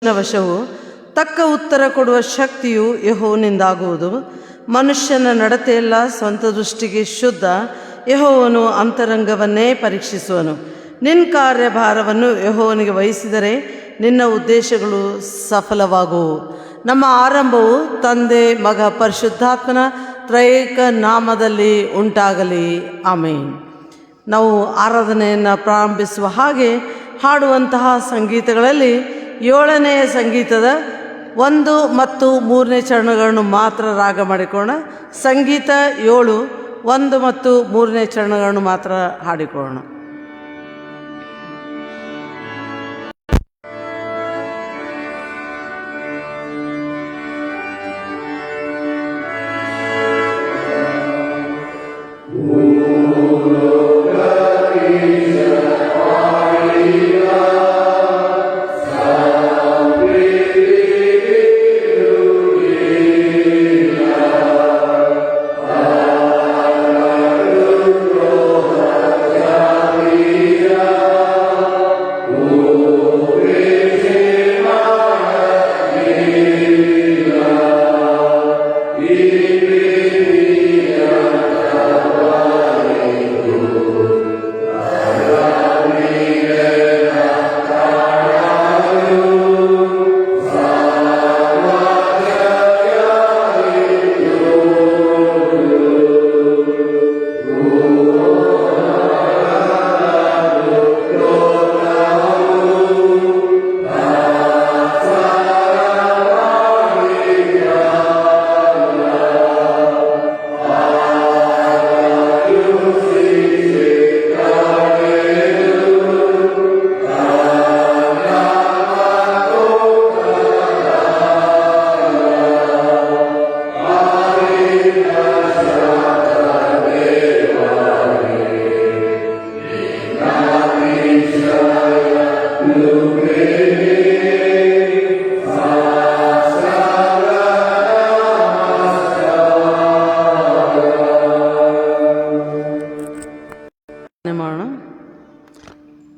ವಶವು ತಕ್ಕ ಉತ್ತರ ಕೊಡುವ ಶಕ್ತಿಯು ಯೆಹೋವನಿಂದಾಗುವುದು. ಮನುಷ್ಯನ ನಡತೆಯೆಲ್ಲ ಸ್ವಂತ ದೃಷ್ಟಿಗೆ ಶುದ್ಧ. ಯೆಹೋವನು ಅಂತರಂಗವನ್ನೇ ಪರೀಕ್ಷಿಸುವನು. ನಿನ್ನ ಕಾರ್ಯಭಾರವನ್ನು ಯೆಹೋವನಿಗೆ ವಹಿಸಿದರೆ ನಿನ್ನ ಉದ್ದೇಶಗಳು ಸಫಲವಾಗುವು. ನಮ್ಮ ಆರಂಭವು ತಂದೆ, ಮಗ, ಪರಿಶುದ್ಧಾತ್ಮನ ತ್ರೈಕ ನಾಮದಲ್ಲಿ ಉಂಟಾಗಲಿ. ಆಮೇನ್. ನಾವು ಆರಾಧನೆಯನ್ನು ಪ್ರಾರಂಭಿಸುವ ಹಾಗೆ ಹಾಡುವಂತಹ ಸಂಗೀತಗಳಲ್ಲಿ 7ನೇ ಸಂಗೀತದ 1 ಮತ್ತು 3ನೇ ಚರಣಗಳನ್ನು ಮಾತ್ರ ರಾಗ ಮಾಡಿಕೊಳ್ಳೋಣ. ಸಂಗೀತ 7, 1 ಮತ್ತು 3ನೇ ಚರಣಗಳನ್ನು ಮಾತ್ರ ಹಾಡಿಕೊಳ್ಳೋಣ.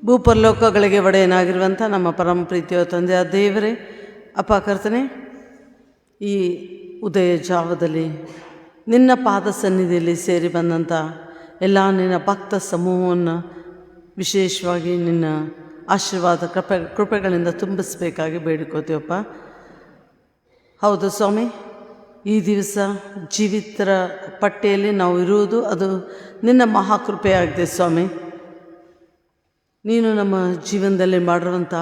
ಭೂಪರಲೋಕಗಳಿಗೆ ಒಡೆಯನಾಗಿರುವಂಥ ನಮ್ಮ ಪರಮ ಪ್ರೀತಿಯ ತಂದೆಯ ದೇವರೇ, ಅಪ್ಪ ಕರ್ತನೆ, ಈ ಉದಯ ಜಾವದಲ್ಲಿ ನಿನ್ನ ಪಾದ ಸನ್ನಿಧಿಯಲ್ಲಿ ಸೇರಿ ಬಂದಂಥ ಎಲ್ಲ ನಿನ್ನ ಭಕ್ತ ಸಮೂಹವನ್ನು ವಿಶೇಷವಾಗಿ ನಿನ್ನ ಆಶೀರ್ವಾದ ಕೃಪೆಗಳಿಂದ ತುಂಬಿಸಬೇಕಾಗಿ ಬೇಡಿಕೋತೀವಪ್ಪ. ಹೌದು ಸ್ವಾಮಿ, ಈ ದಿವಸ ಜೀವಿತರ ಪಟ್ಟಿಯಲ್ಲಿ ನಾವು ಇರುವುದು ಅದು ನಿನ್ನ ಮಹಾಕೃಪೆಯಾಗಿದೆ ಸ್ವಾಮಿ. ನೀನು ನಮ್ಮ ಜೀವನದಲ್ಲಿ ಮಾಡಿರುವಂಥ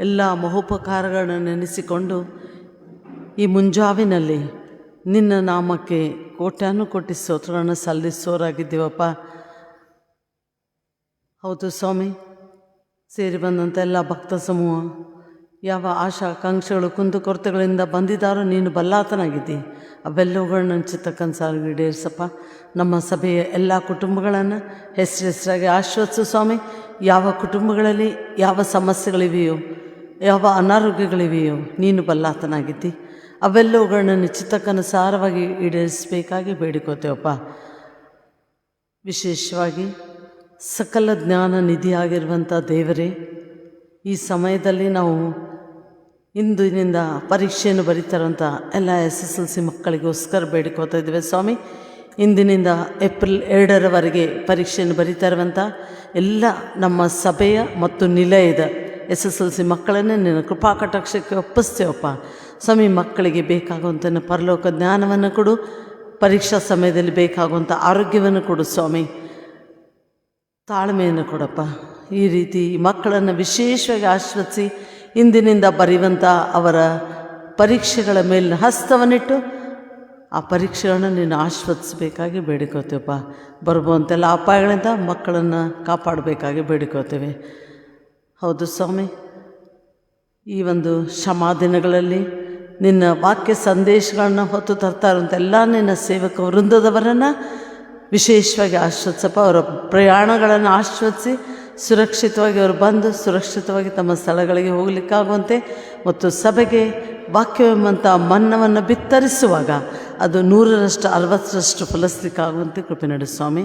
ಎಲ್ಲ ಮಹೋಪಕಾರಗಳನ್ನು ನೆನೆಸಿಕೊಂಡು ಈ ಮುಂಜಾವಿನಲ್ಲಿ ನಿನ್ನ ನಾಮಕ್ಕೆ ಕೋಟ್ಯಾನುಕೋಟಿ ಸ್ತೋತ್ರಗಳನ್ನು ಸಲ್ಲಿಸೋರಾಗಿದ್ದೀವಪ್ಪ. ಹೌದು ಸ್ವಾಮಿ, ಸೇರಿ ಬಂದಂಥ ಎಲ್ಲ ಭಕ್ತ ಸಮೂಹ ಯಾವ ಆಶಾಕಾಂಕ್ಷೆಗಳು ಕುಂದುಕೊರತೆಗಳಿಂದ ಬಂದಿದ್ದಾರೋ ನೀನು ಬಲ್ಲಾತನಾಗಿದ್ದಿ. ಅವೆಲ್ಲವುಗಳನ್ನ ಚಿತ್ತಕ್ಕನುಸಾರ ಈಡೇರಿಸಪ್ಪ. ನಮ್ಮ ಸಭೆಯ ಎಲ್ಲ ಕುಟುಂಬಗಳನ್ನು ಹೆಸರಾಗಿ ಆಶ್ವಸಿಸು ಸ್ವಾಮಿ. ಯಾವ ಕುಟುಂಬಗಳಲ್ಲಿ ಯಾವ ಸಮಸ್ಯೆಗಳಿವೆಯೋ, ಯಾವ ಅನಾರೋಗ್ಯಗಳಿವೆಯೋ ನೀನು ಬಲ್ಲಾತನಾಗಿದ್ದಿ. ಅವೆಲ್ಲವುಗಳನ್ನ ಚಿತ್ತಕ್ಕನುಸಾರವಾಗಿ ಈಡೇರಿಸಬೇಕಾಗಿ ಬೇಡಿಕೋತೇವಪ್ಪ. ವಿಶೇಷವಾಗಿ ಸಕಲ ಜ್ಞಾನ ನಿಧಿಯಾಗಿರುವಂಥ ದೇವರೇ, ಈ ಸಮಯದಲ್ಲಿ ನಾವು ಇಂದಿನಿಂದ ಪರೀಕ್ಷೆಯನ್ನು ಬರೀತಾರಂಥ ಎಲ್ಲ SSLC ಮಕ್ಕಳಿಗೋಸ್ಕರ ಬೇಡಿಕೋತಾ ಇದ್ದೇವೆ ಸ್ವಾಮಿ. ಇಂದಿನಿಂದ ಏಪ್ರಿಲ್ 2ರವರೆಗೆ ಪರೀಕ್ಷೆಯನ್ನು ಬರೀತಾ ಇರುವಂಥ ಎಲ್ಲ ನಮ್ಮ ಸಭೆಯ ಮತ್ತು ನಿಲಯದ SSLC ಮಕ್ಕಳನ್ನೇ ನಿನ್ನ ಕೃಪಾಕಟಾಕ್ಷಕ್ಕೆ ಒಪ್ಪಿಸ್ತೇವಪ್ಪ ಸ್ವಾಮಿ. ಮಕ್ಕಳಿಗೆ ಬೇಕಾಗುವಂಥ ಪರಲೋಕ ಜ್ಞಾನವನ್ನು ಕೊಡು. ಪರೀಕ್ಷಾ ಸಮಯದಲ್ಲಿ ಬೇಕಾಗುವಂಥ ಆರೋಗ್ಯವನ್ನು ಕೊಡು ಸ್ವಾಮಿ. ತಾಳ್ಮೆಯನ್ನು ಕೊಡಪ್ಪ. ಈ ರೀತಿ ಮಕ್ಕಳನ್ನು ವಿಶೇಷವಾಗಿ ಆಶ್ವಸಿಸಿ ಇಂದಿನಿಂದ ಬರೆಯುವಂಥ ಅವರ ಪರೀಕ್ಷೆಗಳ ಮೇಲಿನ ಹಸ್ತವನ್ನಿಟ್ಟು ಆ ಪರೀಕ್ಷೆಗಳನ್ನು ನೀನು ಆಶ್ವಸಿಸಬೇಕಾಗಿ ಬೇಡಿಕೋತೇವಪ್ಪ. ಬರುವಂತೆಲ್ಲ ಅಪಾಯಗಳಿಂದ ಮಕ್ಕಳನ್ನು ಕಾಪಾಡಬೇಕಾಗಿ ಬೇಡಿಕೋತೇವೆ. ಹೌದು ಸ್ವಾಮಿ, ಈ ಒಂದು ಕ್ಷಮಾದಿನಗಳಲ್ಲಿ ನಿನ್ನ ವಾಕ್ಯ ಸಂದೇಶಗಳನ್ನು ಹೊತ್ತು ತರ್ತಾ ಇರುವಂಥ ಎಲ್ಲ ನಿನ್ನ ಸೇವಕ ವೃಂದದವರನ್ನು ವಿಶೇಷವಾಗಿ ಆಶ್ವಸಿಸಪ್ಪ. ಅವರ ಪ್ರಯಾಣಗಳನ್ನು ಆಶ್ವಸಿಸಿ ಸುರಕ್ಷಿತವಾಗಿ ಅವರು ಬಂದು ಸುರಕ್ಷಿತವಾಗಿ ತಮ್ಮ ಸ್ಥಳಗಳಿಗೆ ಹೋಗಲಿಕ್ಕಾಗುವಂತೆ ಮತ್ತು ಸಭೆಗೆ ವಾಕ್ಯವೆಂಬಂಥ ಮನ್ನವನ್ನು ಬಿತ್ತರಿಸುವಾಗ ಅದು 100ರಷ್ಟು 60ರಷ್ಟು ಫಲಿಸಲಿಕ್ಕಾಗುವಂತೆ ಕೃಪೆ ನಡೆ ಸ್ವಾಮಿ.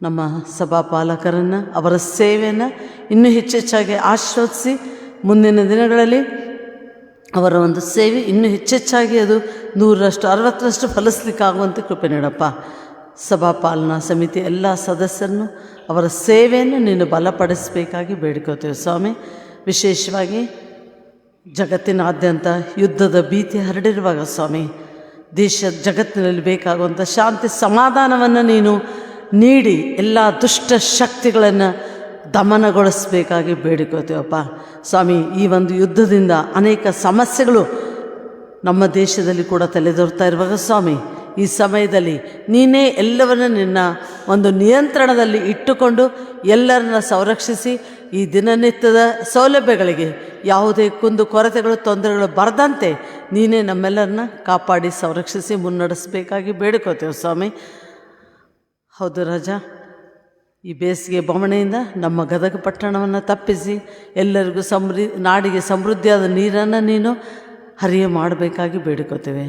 ನಮ್ಮ ಸಭಾಪಾಲಕರನ್ನು ಅವರ ಸೇವೆಯನ್ನು ಇನ್ನೂ ಹೆಚ್ಚೆಚ್ಚಾಗಿ ಆಶ್ವಾದಿಸಿ ಮುಂದಿನ ದಿನಗಳಲ್ಲಿ ಅವರ ಒಂದು ಸೇವೆ ಇನ್ನೂ ಹೆಚ್ಚೆಚ್ಚಾಗಿ ಅದು 100ರಷ್ಟು 60ರಷ್ಟು ಫಲಿಸ್ಲಿಕ್ಕಾಗುವಂತೆ ಕೃಪೆ ನೀಡಪ್ಪ. ಸಭಾಪಾಲನಾ ಸಮಿತಿ ಎಲ್ಲ ಸದಸ್ಯರನ್ನು ಅವರ ಸೇವೆಯನ್ನು ನೀನು ಬಲಪಡಿಸಬೇಕಾಗಿ ಬೇಡಿಕೋತೇವೆ ಸ್ವಾಮಿ. ವಿಶೇಷವಾಗಿ ಜಗತ್ತಿನಾದ್ಯಂತ ಯುದ್ಧದ ಭೀತಿ ಹರಡಿರುವಾಗ ಸ್ವಾಮಿ, ಜಗತ್ತಿನಲ್ಲಿ ಬೇಕಾಗುವಂಥ ಶಾಂತಿ ಸಮಾಧಾನವನ್ನು ನೀನು ನೀಡಿ ಎಲ್ಲ ದುಷ್ಟ ಶಕ್ತಿಗಳನ್ನು ದಮನಗೊಳಿಸಬೇಕಾಗಿ ಬೇಡಿಕೋತೀವಪ್ಪ ಸ್ವಾಮಿ. ಈ ಒಂದು ಯುದ್ಧದಿಂದ ಅನೇಕ ಸಮಸ್ಯೆಗಳು ನಮ್ಮ ದೇಶದಲ್ಲಿ ಕೂಡ ತಲೆದೋರ್ತಾ ಇರುವಾಗ ಸ್ವಾಮಿ, ಈ ಸಮಯದಲ್ಲಿ ನೀನೇ ಎಲ್ಲವನ್ನ ನಿನ್ನ ಒಂದು ನಿಯಂತ್ರಣದಲ್ಲಿ ಇಟ್ಟುಕೊಂಡು ಎಲ್ಲರನ್ನ ಸಂರಕ್ಷಿಸಿ ಈ ದಿನನಿತ್ಯದ ಸೌಲಭ್ಯಗಳಿಗೆ ಯಾವುದೇ ಕುಂದು ಕೊರತೆಗಳು ತೊಂದರೆಗಳು ಬರದಂತೆ ನೀನೇ ನಮ್ಮೆಲ್ಲರನ್ನ ಕಾಪಾಡಿ ಸಂರಕ್ಷಿಸಿ ಮುನ್ನಡೆಸಬೇಕಾಗಿ ಬೇಡಿಕೋತೇವೆ ಸ್ವಾಮಿ. ಹೌದು ರಾಜ, ಈ ಬೇಸಿಗೆ ಬವಣೆಯಿಂದ ನಮ್ಮ ಗದಗ ಪಟ್ಟಣವನ್ನು ತಪ್ಪಿಸಿ ಎಲ್ಲರಿಗೂ ನಾಡಿಗೆ ಸಮೃದ್ಧಿಯಾದ ನೀರನ್ನು ನೀನು ಹರಿಯ ಮಾಡಬೇಕಾಗಿ ಬೇಡಿಕೋತೇವೆ.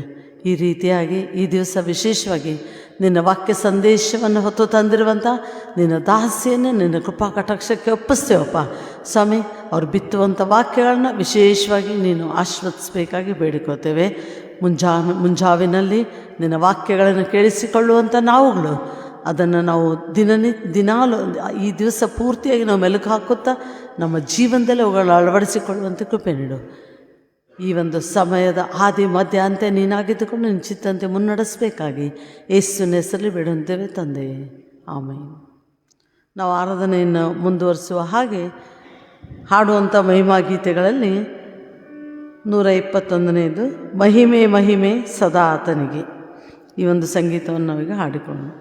ಈ ರೀತಿಯಾಗಿ ಈ ದಿವಸ ವಿಶೇಷವಾಗಿ ನಿನ್ನ ವಾಕ್ಯ ಸಂದೇಶವನ್ನು ಹೊತ್ತು ತಂದಿರುವಂಥ ನಿನ್ನ ದಾಸಿಯನ್ನು ನಿನ್ನ ಕೃಪಾ ಕಟಾಕ್ಷಕ್ಕೆ ಒಪ್ಪಿಸ್ತೇವಪ್ಪ ಸ್ವಾಮಿ. ಅವ್ರು ಬಿತ್ತುವಂಥ ವಾಕ್ಯಗಳನ್ನ ವಿಶೇಷವಾಗಿ ನೀನು ಆಶೀರ್ವದಿಸಬೇಕಾಗಿ ಬೇಡಿಕೋತೇವೆ. ಮುಂಜಾವಿನಲ್ಲಿ ನಿನ್ನ ವಾಕ್ಯಗಳನ್ನು ಕೇಳಿಸಿಕೊಳ್ಳುವಂಥ ನಾವುಗಳು ಅದನ್ನು ನಾವು ದಿನಾಲು ಈ ದಿವಸ ಪೂರ್ತಿಯಾಗಿ ನಾವು ಮೆಲುಕು ಹಾಕುತ್ತಾ ನಮ್ಮ ಜೀವನದಲ್ಲಿ ಅವುಗಳನ್ನು ಅಳವಡಿಸಿಕೊಳ್ಳುವಂತೆ ಕೃಪೆ ನೀಡು. ಈ ಒಂದು ಸಮಯದ ಆದಿ ಮಧ್ಯ ಅಂತ್ಯ ನೀನಾಗಿದ್ದುಕೊಂಡು ನಿನ್ನ ಚಿತ್ತಂತೆ ಮುನ್ನಡೆಸಬೇಕಾಗಿ ಯೇಸುವಿನ ಹೆಸರಲ್ಲಿ ಬೇಡುತ್ತೇವೆ ತಂದೆ, ಆಮೇಲೆ. ನಾವು ಆರಾಧನೆಯನ್ನು ಮುಂದುವರಿಸುವ ಹಾಗೆ ಹಾಡುವಂಥ ಮಹಿಮಾ ಗೀತೆಗಳಲ್ಲಿ 121ನೇದು ಮಹಿಮೆ ಮಹಿಮೆ ಸದಾ ಆತನಿಗೆ, ಈ ಒಂದು ಸಂಗೀತವನ್ನು ನಾವೀಗ ಹಾಡಿಕೊಳ್ಳೋಣ.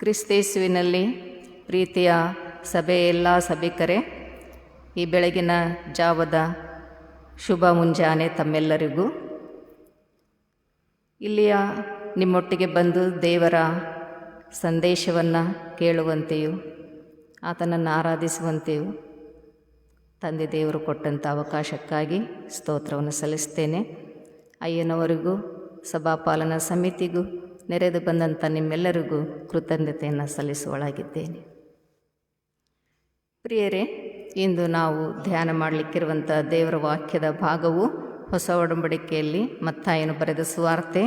ಕ್ರಿಸ್ತೇಸುವಿನಲ್ಲಿ ಪ್ರೀತಿಯ ಸಭೆಯೆಲ್ಲ ಸಭಿಕರೇ, ಈ ಬೆಳಗಿನ ಜಾವದ ಶುಭ ಮುಂಜಾನೆ ತಮ್ಮೆಲ್ಲರಿಗೂ. ಇಲ್ಲಿಯ ನಿಮ್ಮೊಟ್ಟಿಗೆ ಬಂದು ದೇವರ ಸಂದೇಶವನ್ನು ಕೇಳುವಂತೆಯೂ ಆತನನ್ನು ಆರಾಧಿಸುವಂತೆಯೂ ತಂದೆ ದೇವರು ಕೊಟ್ಟಂಥ ಅವಕಾಶಕ್ಕಾಗಿ ಸ್ತೋತ್ರವನ್ನು ಸಲ್ಲಿಸ್ತೇನೆ. ಅಯ್ಯನವರಿಗೂ ಸಭಾಪಾಲನಾ ಸಮಿತಿಗೂ ನೆರೆದು ಬಂದಂಥ ನಿಮ್ಮೆಲ್ಲರಿಗೂ ಕೃತಜ್ಞತೆಯನ್ನು ಸಲ್ಲಿಸುವಳಾಗಿದ್ದೇನೆ. ಪ್ರಿಯರೇ, ಇಂದು ನಾವು ಧ್ಯಾನ ಮಾಡಲಿಕ್ಕಿರುವಂಥ ದೇವರ ವಾಕ್ಯದ ಭಾಗವು ಹೊಸ ಒಡಂಬಡಿಕೆಯಲ್ಲಿ ಮತ್ತಾಯನು ಬರೆದ ಸುವಾರ್ತೆ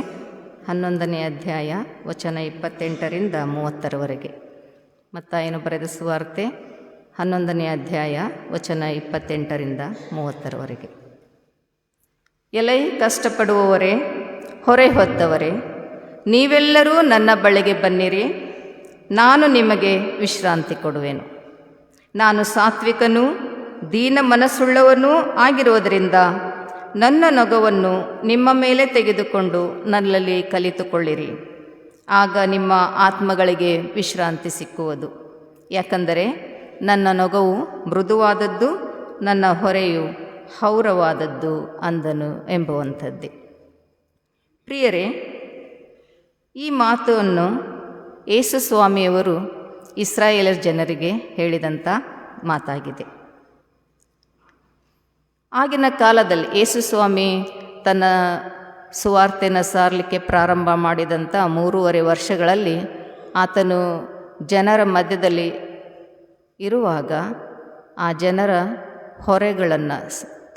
11ನೇ ಅಧ್ಯಾಯ ವಚನ 28ರಿಂದ 30ರವರೆಗೆ. ಮತ್ತಾಯನು ಬರೆದ ಸುವಾರ್ತೆ 11ನೇ ಅಧ್ಯಾಯ ವಚನ 28ರಿಂದ 30ರವರೆಗೆ. ಎಲೈ ಕಷ್ಟಪಡುವವರೇ, ಹೊರೆ ಹೊತ್ತವರೇ, ನೀವೆಲ್ಲರೂ ನನ್ನ ಬಳಿಗೆ ಬನ್ನಿರಿ, ನಾನು ನಿಮಗೆ ವಿಶ್ರಾಂತಿ ಕೊಡುವೆನು. ನಾನು ಸಾತ್ವಿಕನೂ ದೀನ ಮನಸ್ಸುಳ್ಳವನೂ ಆಗಿರುವುದರಿಂದ ನನ್ನ ನೊಗವನ್ನು ನಿಮ್ಮ ಮೇಲೆ ತೆಗೆದುಕೊಂಡು ನನ್ನಲ್ಲಿ ಕಲಿತುಕೊಳ್ಳಿರಿ. ಆಗ ನಿಮ್ಮ ಆತ್ಮಗಳಿಗೆ ವಿಶ್ರಾಂತಿ ಸಿಕ್ಕುವುದು. ಯಾಕಂದರೆ ನನ್ನ ನೊಗವು ಮೃದುವಾದದ್ದು, ನನ್ನ ಹೊರೆಯು ಹೌರವಾದದ್ದು ಅಂದನು ಎಂಬುವಂಥದ್ದೇ. ಪ್ರಿಯರೇ, ಈ ಮಾತನ್ನು ಯೇಸು ಸ್ವಾಮಿಯವರು ಇಸ್ರಾಯೇಲರ ಜನರಿಗೆ ಹೇಳಿದಂಥ ಮಾತಾಗಿದೆ. ಆಗಿನ ಕಾಲದಲ್ಲಿ ಯೇಸು ಸ್ವಾಮಿ ತನ್ನ ಸುವಾರ್ತೆಯನ್ನು ಸಾರಲಿಕ್ಕೆ ಪ್ರಾರಂಭ ಮಾಡಿದಂಥ 3.5 ವರ್ಷಗಳಲ್ಲಿ ಆತನು ಜನರ ಮಧ್ಯದಲ್ಲಿ ಇರುವಾಗ ಆ ಜನರ ಹೊರೆಗಳನ್ನು,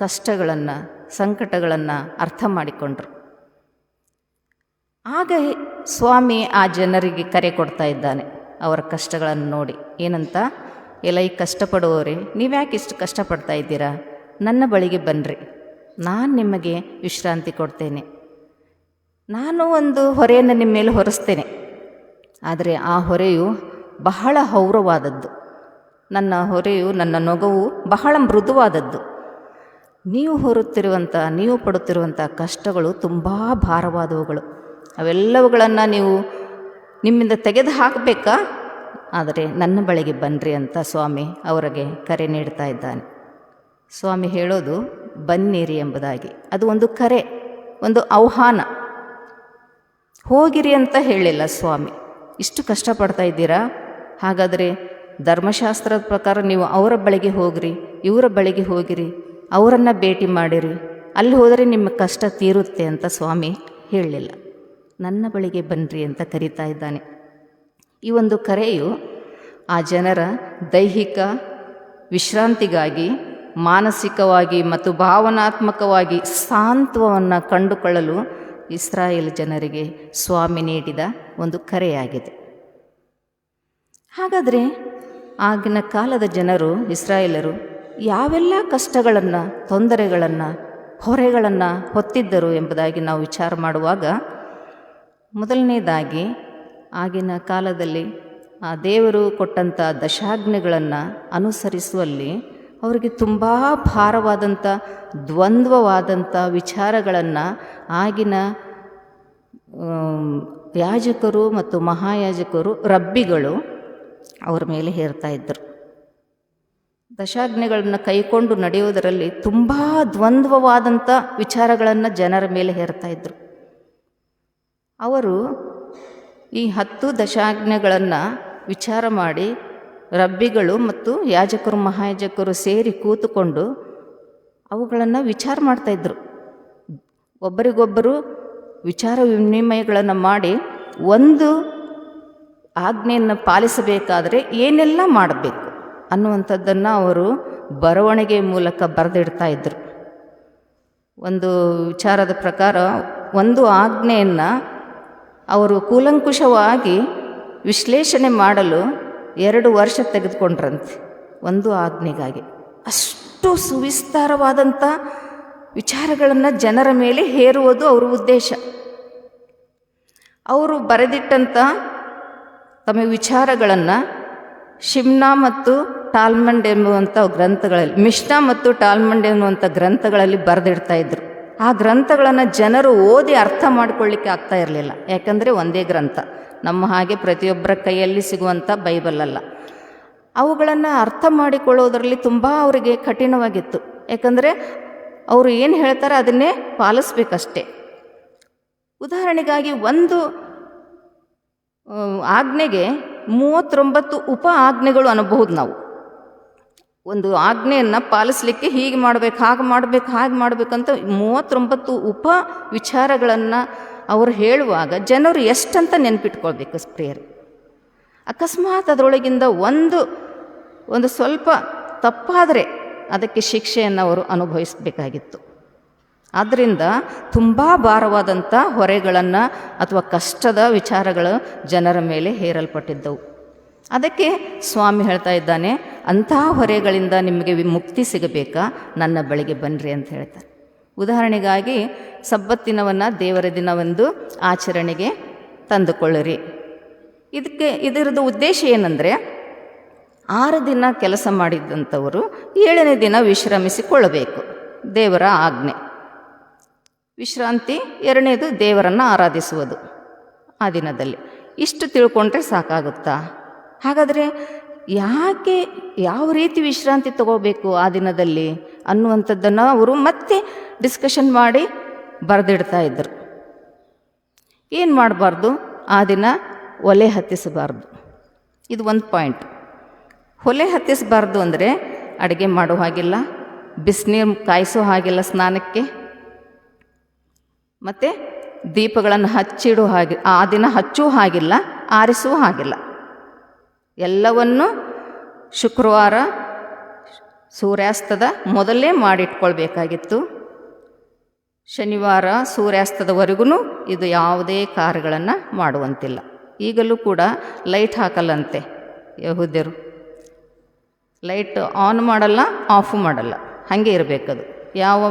ಕಷ್ಟಗಳನ್ನು, ಸಂಕಟಗಳನ್ನು ಅರ್ಥ ಮಾಡಿಕೊಂಡ್ರು. ಆಗ ಸ್ವಾಮಿ ಆ ಜನರಿಗೆ ಕರೆ ಕೊಡ್ತಾ ಇದ್ದಾನೆ, ಅವರ ಕಷ್ಟಗಳನ್ನು ನೋಡಿ. ಏನಂತ? ಎಲ್ಲ ಈ ಕಷ್ಟಪಡುವವರೇ, ನೀವ್ಯಾಕೆ ಇಷ್ಟು ಕಷ್ಟಪಡ್ತಾ ಇದ್ದೀರಾ? ನನ್ನ ಬಳಿಗೆ ಬನ್ನಿರಿ, ನಾನು ನಿಮಗೆ ವಿಶ್ರಾಂತಿ ಕೊಡ್ತೇನೆ. ನಾನು ಒಂದು ಹೊರೆಯನ್ನು ನಿಮ್ಮ ಮೇಲೆ ಹೊರಿಸ್ತೇನೆ, ಆದರೆ ಆ ಹೊರೆಯು ಬಹಳ ಹೌರವಾದದ್ದು. ನನ್ನ ಹೊರೆಯು, ನನ್ನ ನೊಗವು ಬಹಳ ಮೃದುವಾದದ್ದು. ನೀವು ಪಡುತ್ತಿರುವಂಥ ಕಷ್ಟಗಳು ತುಂಬ ಭಾರವಾದವುಗಳು. ಅವೆಲ್ಲವುಗಳನ್ನು ನೀವು ನಿಮ್ಮಿಂದ ತೆಗೆದು ಹಾಕಬೇಕಾ? ಆದರೆ ನನ್ನ ಬಳಿಗೆ ಬನ್ನಿರಿ ಅಂತ ಸ್ವಾಮಿ ಅವರಿಗೆ ಕರೆ ನೀಡ್ತಾ ಇದ್ದಾನೆ. ಸ್ವಾಮಿ ಹೇಳೋದು ಬನ್ನಿರಿ ಎಂಬುದಾಗಿ. ಅದು ಒಂದು ಕರೆ, ಒಂದು ಆಹ್ವಾನ. ಹೋಗಿರಿ ಅಂತ ಹೇಳಿಲ್ಲ ಸ್ವಾಮಿ. ಇಷ್ಟು ಕಷ್ಟಪಡ್ತಾ ಇದ್ದೀರಾ, ಹಾಗಾದರೆ ಧರ್ಮಶಾಸ್ತ್ರದ ಪ್ರಕಾರ ನೀವು ಅವರ ಬಳಿಗೆ ಹೋಗಿರಿ, ಇವರ ಬಳಿಗೆ ಹೋಗಿರಿ, ಅವರನ್ನು ಭೇಟಿ ಮಾಡಿರಿ, ಅಲ್ಲಿ ಹೋದರೆ ನಿಮ್ಮ ಕಷ್ಟ ತೀರುತ್ತೆ ಅಂತ ಸ್ವಾಮಿ ಹೇಳಲಿಲ್ಲ. ನನ್ನ ಬಳಿಗೆ ಬನ್ನಿರಿ ಅಂತ ಕರೀತಾ ಇದ್ದಾನೆ. ಈ ಒಂದು ಕರೆಯು ಆ ಜನರ ದೈಹಿಕ ವಿಶ್ರಾಂತಿಗಾಗಿ, ಮಾನಸಿಕವಾಗಿ ಮತ್ತು ಭಾವನಾತ್ಮಕವಾಗಿ ಸಾಂತ್ವವನ್ನು ಕಂಡುಕೊಳ್ಳಲು ಇಸ್ರಾಯೇಲ್ ಜನರಿಗೆ ಸ್ವಾಮಿ ನೀಡಿದ ಒಂದು ಕರೆಯಾಗಿದೆ. ಹಾಗಾದರೆ ಆಗಿನ ಕಾಲದ ಜನರು, ಇಸ್ರಾಯೇಲರು ಯಾವೆಲ್ಲ ಕಷ್ಟಗಳನ್ನು, ತೊಂದರೆಗಳನ್ನು, ಹೊರೆಗಳನ್ನು ಹೊತ್ತಿದ್ದರು ಎಂಬುದಾಗಿ ನಾವು ವಿಚಾರ ಮಾಡುವಾಗ, ಮೊದಲನೇದಾಗಿ ಆಗಿನ ಕಾಲದಲ್ಲಿ ಆ ದೇವರು ಕೊಟ್ಟಂಥ ದಶಾಜ್ಞೆಗಳನ್ನು ಅನುಸರಿಸುವಲ್ಲಿ ಅವರಿಗೆ ತುಂಬ ಭಾರವಾದಂಥ, ದ್ವಂದ್ವವಾದಂಥ ವಿಚಾರಗಳನ್ನು ಆಗಿನ ಯಾಜಕರು ಮತ್ತು ಮಹಾಯಾಜಕರು, ರಬ್ಬಿಗಳು ಅವರ ಮೇಲೆ ಹೇರ್ತಾ ಇದ್ದರು. ದಶಾಜ್ಞೆಗಳನ್ನು ಕೈಕೊಂಡು ನಡೆಯುವುದರಲ್ಲಿ ತುಂಬ ದ್ವಂದ್ವವಾದಂಥ ವಿಚಾರಗಳನ್ನು ಜನರ ಮೇಲೆ ಹೇರ್ತಾ ಇದ್ದರು. ಅವರು ಈ 10 ದಶಾಜ್ಞೆಗಳನ್ನು ವಿಚಾರ ಮಾಡಿ ರಬ್ಬಿಗಳು ಮತ್ತು ಯಾಜಕರು, ಮಹಾಯಾಜಕರು ಸೇರಿ ಕೂತುಕೊಂಡು ಅವುಗಳನ್ನು ವಿಚಾರ ಮಾಡ್ತಾಯಿದ್ರು. ಒಬ್ಬರಿಗೊಬ್ಬರು ವಿಚಾರ ವಿನಿಮಯಗಳನ್ನು ಮಾಡಿ ಒಂದು ಆಜ್ಞೆಯನ್ನು ಪಾಲಿಸಬೇಕಾದರೆ ಏನೆಲ್ಲ ಮಾಡಬೇಕು ಅನ್ನುವಂಥದ್ದನ್ನು ಅವರು ಬರವಣಿಗೆ ಮೂಲಕ ಬರೆದಿಡ್ತಾ ಇದ್ದರು. ಒಂದು ವಿಚಾರದ ಪ್ರಕಾರ ಒಂದು ಆಜ್ಞೆಯನ್ನು ಅವರು ಕೂಲಂಕುಷವಾಗಿ ವಿಶ್ಲೇಷಣೆ ಮಾಡಲು 2 ವರ್ಷ ತೆಗೆದುಕೊಂಡ್ರಂತೆ, ಒಂದು ಆಜ್ಞೆಗಾಗಿ. ಅಷ್ಟು ಸುವಿಸ್ತಾರವಾದಂಥ ವಿಚಾರಗಳನ್ನು ಜನರ ಮೇಲೆ ಹೇರುವುದು ಅವರ ಉದ್ದೇಶ. ಅವರು ಬರೆದಿಟ್ಟಂಥ ತಮ್ಮ ವಿಚಾರಗಳನ್ನು ಶಿಮ್ನಾ ಮತ್ತು ಟಾಲ್ಮಂಡ್ ಎಂಬುವಂಥ ಗ್ರಂಥಗಳಲ್ಲಿ, ಮಿಷ್ನಾ ಮತ್ತು ಟಾಲ್ಮಂಡ್ ಎನ್ನುವಂಥ ಗ್ರಂಥಗಳಲ್ಲಿ ಬರೆದಿಡ್ತಾ ಇದ್ದರು. ಆ ಗ್ರಂಥಗಳನ್ನು ಜನರು ಓದಿ ಅರ್ಥ ಮಾಡಿಕೊಳ್ಳಿಕ್ಕೆ ಆಗ್ತಾ ಇರಲಿಲ್ಲ. ಯಾಕಂದರೆ ಒಂದೇ ಗ್ರಂಥ, ನಮ್ಮ ಹಾಗೆ ಪ್ರತಿಯೊಬ್ಬರ ಕೈಯಲ್ಲಿ ಸಿಗುವಂಥ ಬೈಬಲ್ ಅಲ್ಲ. ಅವುಗಳನ್ನು ಅರ್ಥ ಮಾಡಿಕೊಳ್ಳೋದರಲ್ಲಿ ತುಂಬ ಅವರಿಗೆ ಕಠಿಣವಾಗಿತ್ತು. ಯಾಕಂದರೆ ಅವರು ಏನು ಹೇಳ್ತಾರೆ ಅದನ್ನೇ ಪಾಲಿಸ್ಬೇಕಷ್ಟೆ. ಉದಾಹರಣೆಗಾಗಿ ಒಂದು ಆಜ್ಞೆಗೆ 39 ಉಪ ಆಜ್ಞೆಗಳು ಅನ್ನಬಹುದು. ನಾವು ಒಂದು ಆಜ್ಞೆಯನ್ನು ಪಾಲಿಸಲಿಕ್ಕೆ ಹೀಗೆ ಮಾಡಬೇಕು, ಹಾಗೆ ಮಾಡಬೇಕಂತ 39 ಉಪ ವಿಚಾರಗಳನ್ನು ಅವರು ಹೇಳುವಾಗ ಜನರು ಎಷ್ಟಂತ ನೆನಪಿಟ್ಕೊಳ್ಬೇಕು ಪ್ರಿಯರೇ. ಅಕಸ್ಮಾತ್ ಅದರೊಳಗಿಂದ ಒಂದು ಸ್ವಲ್ಪ ತಪ್ಪಾದರೆ ಅದಕ್ಕೆ ಶಿಕ್ಷೆಯನ್ನು ಅವರು ಅನುಭವಿಸಬೇಕಾಗಿತ್ತು. ಆದ್ದರಿಂದ ತುಂಬ ಭಾರವಾದಂಥ ಹೊರೆಗಳನ್ನು ಅಥವಾ ಕಷ್ಟದ ವಿಚಾರಗಳು ಜನರ ಮೇಲೆ ಹೇರಲ್ಪಟ್ಟಿದ್ದವು. ಅದಕ್ಕೆ ಸ್ವಾಮಿ ಹೇಳ್ತಾ ಇದ್ದಾನೆ, ಅಂತಹ ಹೊರೆಗಳಿಂದ ನಿಮಗೆ ಮುಕ್ತಿ ಸಿಗಬೇಕಾ, ನನ್ನ ಬಳಿಗೆ ಬನ್ನಿರಿ ಅಂತ ಹೇಳ್ತಾರೆ. ಉದಾಹರಣೆಗಾಗಿ ಸಬ್ಬತ್ತಿನವನ್ನು ದೇವರ ದಿನವೆಂದು ಆಚರಣೆಗೆ ತಂದುಕೊಳ್ಳಿರಿ. ಇದರದ್ದು ಉದ್ದೇಶ ಏನಂದರೆ, 6 ದಿನ ಕೆಲಸ ಮಾಡಿದ್ದಂಥವರು 7ನೇ ದಿನ ವಿಶ್ರಮಿಸಿಕೊಳ್ಳಬೇಕು. ದೇವರ ಆಜ್ಞೆ. ವಿಶ್ರಾಂತಿ, ಎರಡನೇದು ದೇವರನ್ನು ಆರಾಧಿಸುವುದು ಆ ದಿನದಲ್ಲಿ. ಇಷ್ಟು ತಿಳ್ಕೊಂಡ್ರೆ ಸಾಕಾಗುತ್ತಾ? ಹಾಗಾದರೆ ಯಾಕೆ, ಯಾವ ರೀತಿ ವಿಶ್ರಾಂತಿ ತಗೋಬೇಕು ಆ ದಿನದಲ್ಲಿ ಅನ್ನುವಂಥದ್ದನ್ನು ಅವರು ಮತ್ತೆ ಡಿಸ್ಕಷನ್ ಮಾಡಿ ಬರೆದಿಡ್ತಾ ಇದ್ದರು. ಏನು ಮಾಡಬಾರ್ದು? ಆ ದಿನ ಒಲೆ ಹತ್ತಿಸಬಾರ್ದು. ಇದು ಒಂದು ಪಾಯಿಂಟ್. ಒಲೆ ಹತ್ತಿಸಬಾರ್ದು ಅಂದರೆ ಅಡುಗೆ ಮಾಡೋ ಹಾಗಿಲ್ಲ, ಬಿಸಿನೀರು ಕಾಯಿಸೋ ಹಾಗಿಲ್ಲ ಸ್ನಾನಕ್ಕೆ, ಮತ್ತು ದೀಪಗಳನ್ನು ಹಚ್ಚಿಡೋ ಹಾಗೆ ಆ ದಿನ ಹಚ್ಚೋ ಹಾಗಿಲ್ಲ, ಆರಿಸುವ ಹಾಗಿಲ್ಲ. ಎಲ್ಲವನ್ನು ಶುಕ್ರವಾರ ಸೂರ್ಯಾಸ್ತದ ಮೊದಲೇ ಮಾಡಿಟ್ಕೊಳ್ಬೇಕಾಗಿತ್ತು. ಶನಿವಾರ ಸೂರ್ಯಾಸ್ತದವರೆಗೂ ಇದು ಯಾವುದೇ ಕಾರ್ಯಗಳನ್ನು ಮಾಡುವಂತಿಲ್ಲ. ಈಗಲೂ ಕೂಡ ಲೈಟ್ ಹಾಕಲ್ಲಂತೆ ಯಹೂದ್ಯರು. ಲೈಟ್ ಆನ್ ಮಾಡಲ್ಲ, ಆಫು ಮಾಡಲ್ಲ, ಹಾಗೆ ಇರಬೇಕದು. ಯಾವ